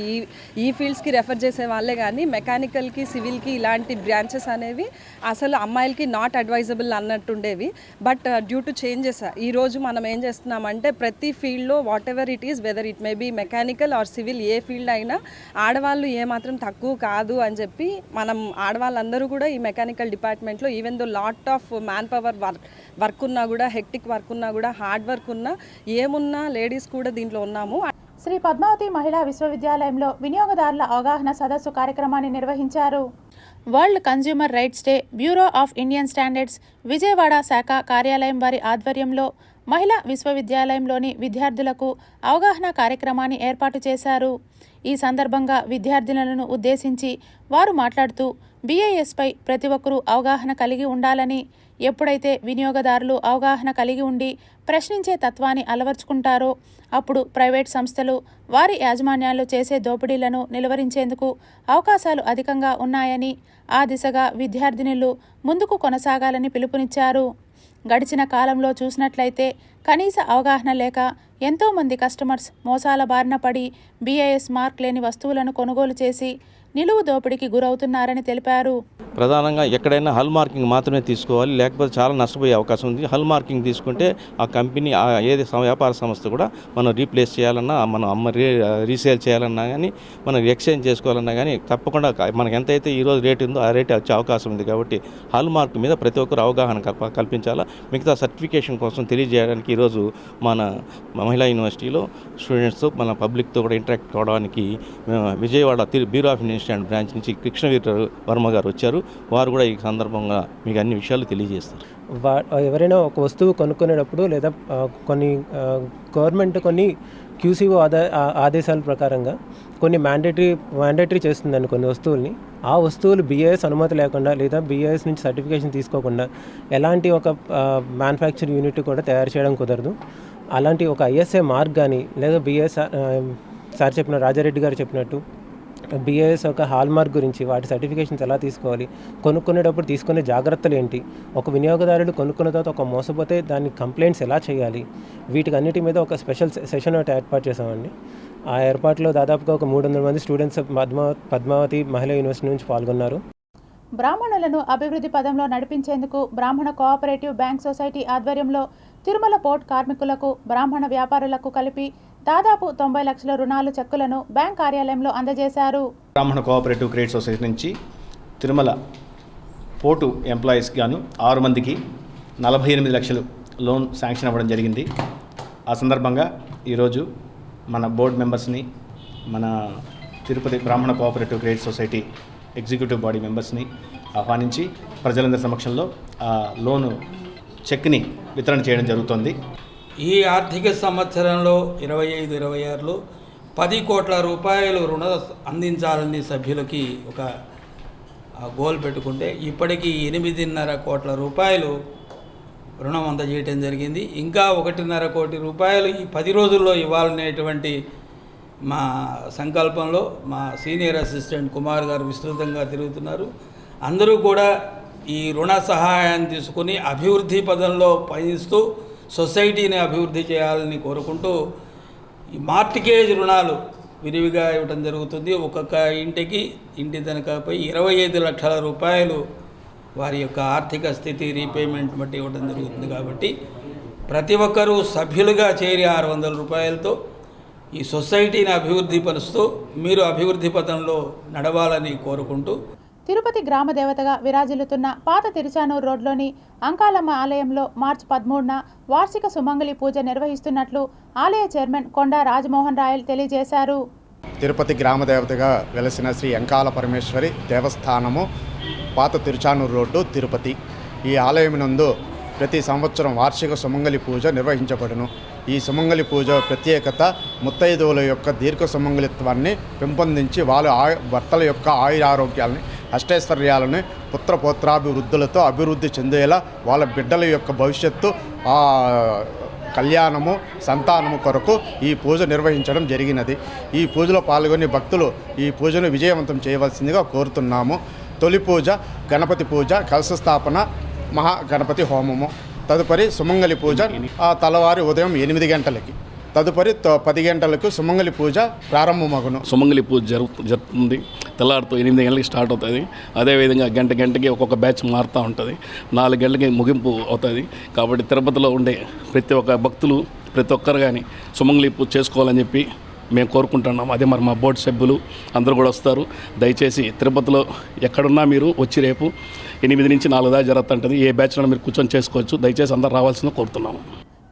ఈ ఫీల్డ్స్కి రెఫర్ చేసే వాళ్ళే కానీ మెకానికల్కి, సివిల్కి ఇలాంటి బ్రాంచెస్ అనేవి అసలు అమ్మాయిలకి నాట్ అడ్వైజబుల్ అన్నట్టుండేవి. బట్ డ్యూ టు చేంజెస్ ఈరోజు మనం ఏం చేస్తున్నామంటే ప్రతి ఫీల్డ్లో whatever it is, whether it may be mechanical or civil, ఏ ఫీల్డ్ అయినా ఆడవాళ్ళు ఏమాత్రం తక్కువ కాదు అని చెప్పి మనం ఆడవాళ్ళందరూ కూడా ఈ మెకానికల్ డిపార్ట్మెంట్లో even though lot of man power work ఉన్నా కూడా, హెక్టిక్ వర్క్ ఉన్నా కూడా, హార్డ్ వర్క్ ఉన్నా, ఏమున్నా లేడీస్ కూడా దీంట్లో ఉన్నాము. శ్రీ పద్మావతి మహిళా విశ్వవిద్యాలయంలో వినియోగదారుల అవగాహన సదస్సు కార్యక్రమాన్ని నిర్వహించారు. World consumer rights day bureau of Indian standards Vijayawada శాఖ కార్యాలయం వారి ఆధ్వర్యంలో మహిళా విశ్వవిద్యాలయంలోని విద్యార్థులకు అవగాహన కార్యక్రమాన్ని ఏర్పాటు చేశారు. ఈ సందర్భంగా విద్యార్థినులను ఉద్దేశించి వారు మాట్లాడుతూ BISపై ప్రతి ఒక్కరూ అవగాహన కలిగి ఉండాలని, ఎప్పుడైతే వినియోగదారులు అవగాహన కలిగి ఉండి ప్రశ్నించే తత్వాన్ని అలవర్చుకుంటారో అప్పుడు ప్రైవేట్ సంస్థలు వారి యాజమాన్యాలు చేసే దోపిడీలను నిలువరించేందుకు అవకాశాలు అధికంగా ఉన్నాయని, ఆ దిశగా విద్యార్థినులు ముందుకు కొనసాగాలని పిలుపునిచ్చారు. గడిచిన కాలంలో చూసినట్లయితే కనీస అవగాహన లేక ఎంతోమంది కస్టమర్స్ మోసాల బారిన పడి BIS మార్క్ లేని వస్తువులను కొనుగోలు చేసి నిలువు దోపిడీకి గురవుతున్నారని తెలిపారు. ప్రధానంగా ఎక్కడైనా హల్ మార్కింగ్ మాత్రమే తీసుకోవాలి, లేకపోతే చాలా నష్టపోయే అవకాశం ఉంది. హల్ మార్కింగ్ తీసుకుంటే ఆ కంపెనీ ఏది వ్యాపార సంస్థ కూడా మనం రీప్లేస్ చేయాలన్నా, మనం రీసేల్ చేయాలన్నా కానీ, మనం ఎక్స్చేంజ్ చేసుకోవాలన్నా కానీ తప్పకుండా మనకి ఎంతైతే ఈరోజు రేటు ఉందో ఆ రేటు వచ్చే అవకాశం ఉంది. కాబట్టి హల్ మార్క్ మీద ప్రతి ఒక్కరు అవగాహన కల్పించాలా. మిగతా సర్టిఫికేషన్ కోసం తెలియజేయడానికి ఈరోజు మన మహిళా యూనివర్సిటీలో స్టూడెంట్స్తో, మన పబ్లిక్తో కూడా ఇంటరాక్ట్ కావడానికి Vijayawada bureau of Indian standard branch నుంచి కృష్ణవీర్ వర్మ గారు వచ్చారు. వారు కూడా ఈ సందర్భంగా మీకు అన్ని విషయాలు తెలియజేస్తారు. ఎవరైనా ఒక వస్తువు కొనుక్కునేటప్పుడు లేదా కొన్ని గవర్నమెంట్ కొన్ని QCO ఆదేశాల ప్రకారంగా కొన్ని మ్యాండేటరీ చేస్తుందండి కొన్ని వస్తువుల్ని. ఆ వస్తువులు BIS అనుమతి లేకుండా లేదా BIS నుంచి సర్టిఫికేషన్ తీసుకోకుండా ఎలాంటి ఒక మ్యానుఫ్యాక్చర్ యూనిట్ కూడా తయారు చేయడం కుదరదు. అలాంటి ఒక ISA మార్క్ కానీ లేదా BIS సార్ చెప్పిన రాజారెడ్డి గారు చెప్పినట్టు BIS ఒక హాల్ మార్క్ గురించి వాటి సర్టిఫికేషన్స్ ఎలా తీసుకోవాలి, కొనుక్కునేటప్పుడు తీసుకునే జాగ్రత్తలు ఏంటి, ఒక వినియోగదారుడు కొనుక్కున్న తర్వాత ఒక మోసపోతే దాని కంప్లైంట్స్ ఎలా చేయాలి, వీటికి అన్నిటి మీద ఒక స్పెషల్ సెషన్ ఒకటి ఏర్పాటు చేసామండి. ఆ ఏర్పాటులో దాదాపుగా ఒక 300 మంది స్టూడెంట్స్ పద్మావతి మహిళా యూనివర్సిటీ నుంచి పాల్గొన్నారు. బ్రాహ్మణులను అభివృద్ధి పదంలో నడిపించేందుకు బ్రాహ్మణ కోఆపరేటివ్ బ్యాంక్ సొసైటీ ఆధ్వర్యంలో తిరుమల పోర్ట్ కార్మికులకు, బ్రాహ్మణ వ్యాపారులకు కలిపి దాదాపు 90 లక్షల రుణాలు చెక్కులను బ్యాంక్ కార్యాలయంలో అందజేశారు. బ్రాహ్మణ కోఆపరేటివ్ క్రెడిట్ సొసైటీ నుంచి తిరుమల పోర్టు ఎంప్లాయీస్ గాను 6 మందికి 48 లక్షలు లోన్ శాంక్షన్ అవ్వడం జరిగింది. ఆ సందర్భంగా ఈరోజు మన బోర్డు మెంబర్స్ని, మన తిరుపతి బ్రాహ్మణ cooperative credit society executive body మెంబర్స్ని ఆహ్వానించి ప్రజలందరి సమక్షంలో ఆ లోను చెక్ని వితరణ చేయడం జరుగుతుంది. ఈ ఆర్థిక సంవత్సరంలో 25-26లో 10 కోట్ల రూపాయలు రుణ అందించాలని సభ్యులకి ఒక గోల్ పెట్టుకుంటే ఇప్పటికీ 8.5 కోట్ల రూపాయలు రుణం అందజేయటం జరిగింది. ఇంకా 1.5 కోటి రూపాయలు ఈ 10 రోజుల్లో ఇవ్వాలనేటువంటి మా సంకల్పంలో మా సీనియర్ అసిస్టెంట్ కుమార్ గారు విస్తృతంగా తిరుగుతున్నారు. అందరూ కూడా ఈ రుణ సహాయాన్ని తీసుకుని అభివృద్ధి పదంలో పయనిస్తూ సొసైటీని అభివృద్ధి చేయాలని కోరుకుంటూ ఈ మార్టిగేజ్ రుణాలు విరివిగా ఇవ్వడం జరుగుతుంది. ఒక్కొక్క ఇంటికి ఇంటి తనఖాపై 25 లక్షల రూపాయలు వారి యొక్క ఆర్థిక స్థితి రీపేమెంట్ బట్టి ఇవ్వడం జరుగుతుంది. కాబట్టి ప్రతి ఒక్కరూ సభ్యులుగా చేరి 600 రూపాయలతో ఈ సొసైటీని అభివృద్ధి పరుస్తూ మీరు అభివృద్ధి పథంలో నడవాలని కోరుకుంటూ తిరుపతి గ్రామ దేవతగా విరాజిల్లుతున్న పాత తిరుచానూరు రోడ్లోని అంకాలమ్మ ఆలయంలో మార్చి 13న వార్షిక సుమంగళి పూజ నిర్వహిస్తున్నట్లు ఆలయ చైర్మన్ కొండా రాజమోహన్ రాయల్ తెలియజేశారు. తిరుపతి గ్రామ దేవతగా వెలసిన శ్రీ అంకాల పరమేశ్వరి దేవస్థానము పాత తిరుచానూరు రోడ్డు తిరుపతి. ఈ ఆలయం నందు ప్రతి సంవత్సరం వార్షిక సుమంగళి పూజ నిర్వహించబడును. ఈ సుమంగళి పూజ ప్రత్యేకత ముత్తైదువుల యొక్క దీర్ఘ సుమంగళిత్వాన్ని పెంపొందించి వాళ్ళ భర్తల యొక్క ఆయురారోగ్యాలని అష్టైశ్వర్యాలను పుత్రపోత్రాభివృద్ధులతో అభివృద్ధి చెందేలా వాళ్ళ బిడ్డల యొక్క భవిష్యత్తు కళ్యాణము సంతానము కొరకు ఈ పూజ నిర్వహించడం జరిగినది. ఈ పూజలో పాల్గొని భక్తులు ఈ పూజను విజయవంతం చేయవలసిందిగా కోరుతున్నాము. తొలి పూజ గణపతి పూజ, కలశ స్థాపన, మహాగణపతి హోమము. తదుపరి సుమంగళి పూజ తెల్లవారి ఉదయం 8 గంటలకి, తదుపరి 10 గంటలకు సుమంగళి పూజ ప్రారంభమగును. సుమంగళి పూజ జరుగుతుంది. తెల్లారితో 8 గంటలకి స్టార్ట్ అవుతుంది. అదేవిధంగా గంటకి ఒక్కొక్క బ్యాచ్ మారుతూ ఉంటుంది. 4 గంటలకి ముగింపు అవుతుంది. కాబట్టి తిరుపతిలో ఉండే ప్రతి ఒక్క భక్తులు ప్రతి ఒక్కరు కానీ సుమంగళి పూజ చేసుకోవాలని చెప్పి మేము కోరుకుంటున్నాం. అదే మరి మా బోర్డు సభ్యులు అందరూ కూడా వస్తారు. దయచేసి తిరుపతిలో ఎక్కడున్నా మీరు వచ్చి రేపు 8 నుంచి 4 దాకా జరుగుతుంటుంది. ఏ బ్యాచ్లో మీరు కూర్చొని చేసుకోవచ్చు. దయచేసి అందరూ రావాల్సిందిగా కోరుతున్నాము.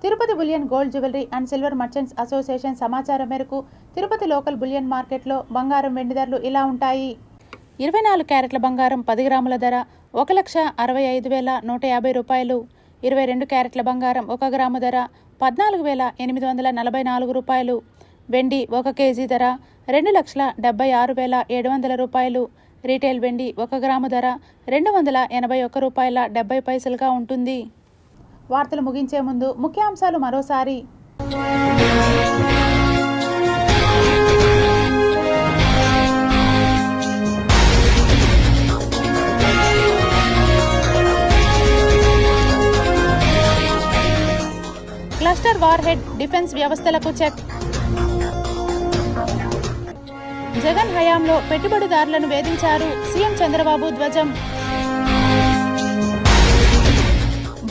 Tirupati bullion gold jewellery and silver merchants association సమాచారం మేరకు తిరుపతి లోకల్ బులియన్ మార్కెట్లో బంగారం వెండి ధరలు ఇలా ఉంటాయి. 24 క్యారెట్ల బంగారం 10 గ్రాముల ధర 1,65,150 రూపాయలు. 22 క్యారెట్ల బంగారం 1 గ్రాము ధర 14,844 రూపాయలు. వెండి 1 కేజీ ధర 2,76,700 రూపాయలు. రీటైల్ వెండి 1 గ్రాము ధర 281 రూపాయల 70 పైసలుగా ఉంటుంది. వార్తలు ముగించే ముందు ముఖ్యాంశాలు మరోసారి. క్లస్టర్ వార్ హెడ్ డిఫెన్స్ వ్యవస్థలకు చెక్. జగన్ హయాంలో పెట్టుబడిదారులను వేధించారు సీఎం చంద్రబాబు ధ్వజం.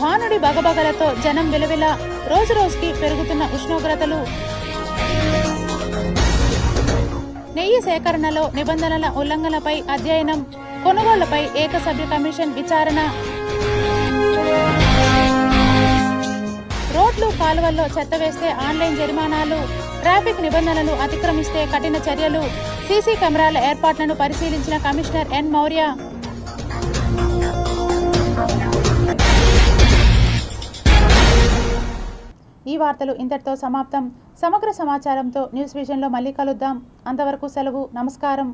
భానుడి బగబగలతో జనం విలవిల, రోజురోజుకి పెరుగుతున్న ఉష్ణోగ్రతలు. నెయ్యి సేకరణలో నిబంధనల ఉల్లంఘనపై అధ్యయనం, కొనుగోళ్లపై ఏకసభ్య కమిషన్ విచారణ. రోడ్లు కాలువల్లో చెత్త వేస్తే ఆన్లైన్ జరిమానాలు, ట్రాఫిక్ నిబంధనలు అతిక్రమిస్తే కఠిన చర్యలు. సీసీ కెమెరాల ఏర్పాట్లను పరిశీలించిన కమిషనర్ ఎన్ మౌర్య. ఈ వార్తలు ఇంతటితో సమాప్తం. సమగ్ర సమాచారంతో న్యూస్ విజన్లో మళ్ళీ కలుద్దాం. అంతవరకు సెలవు. నమస్కారం.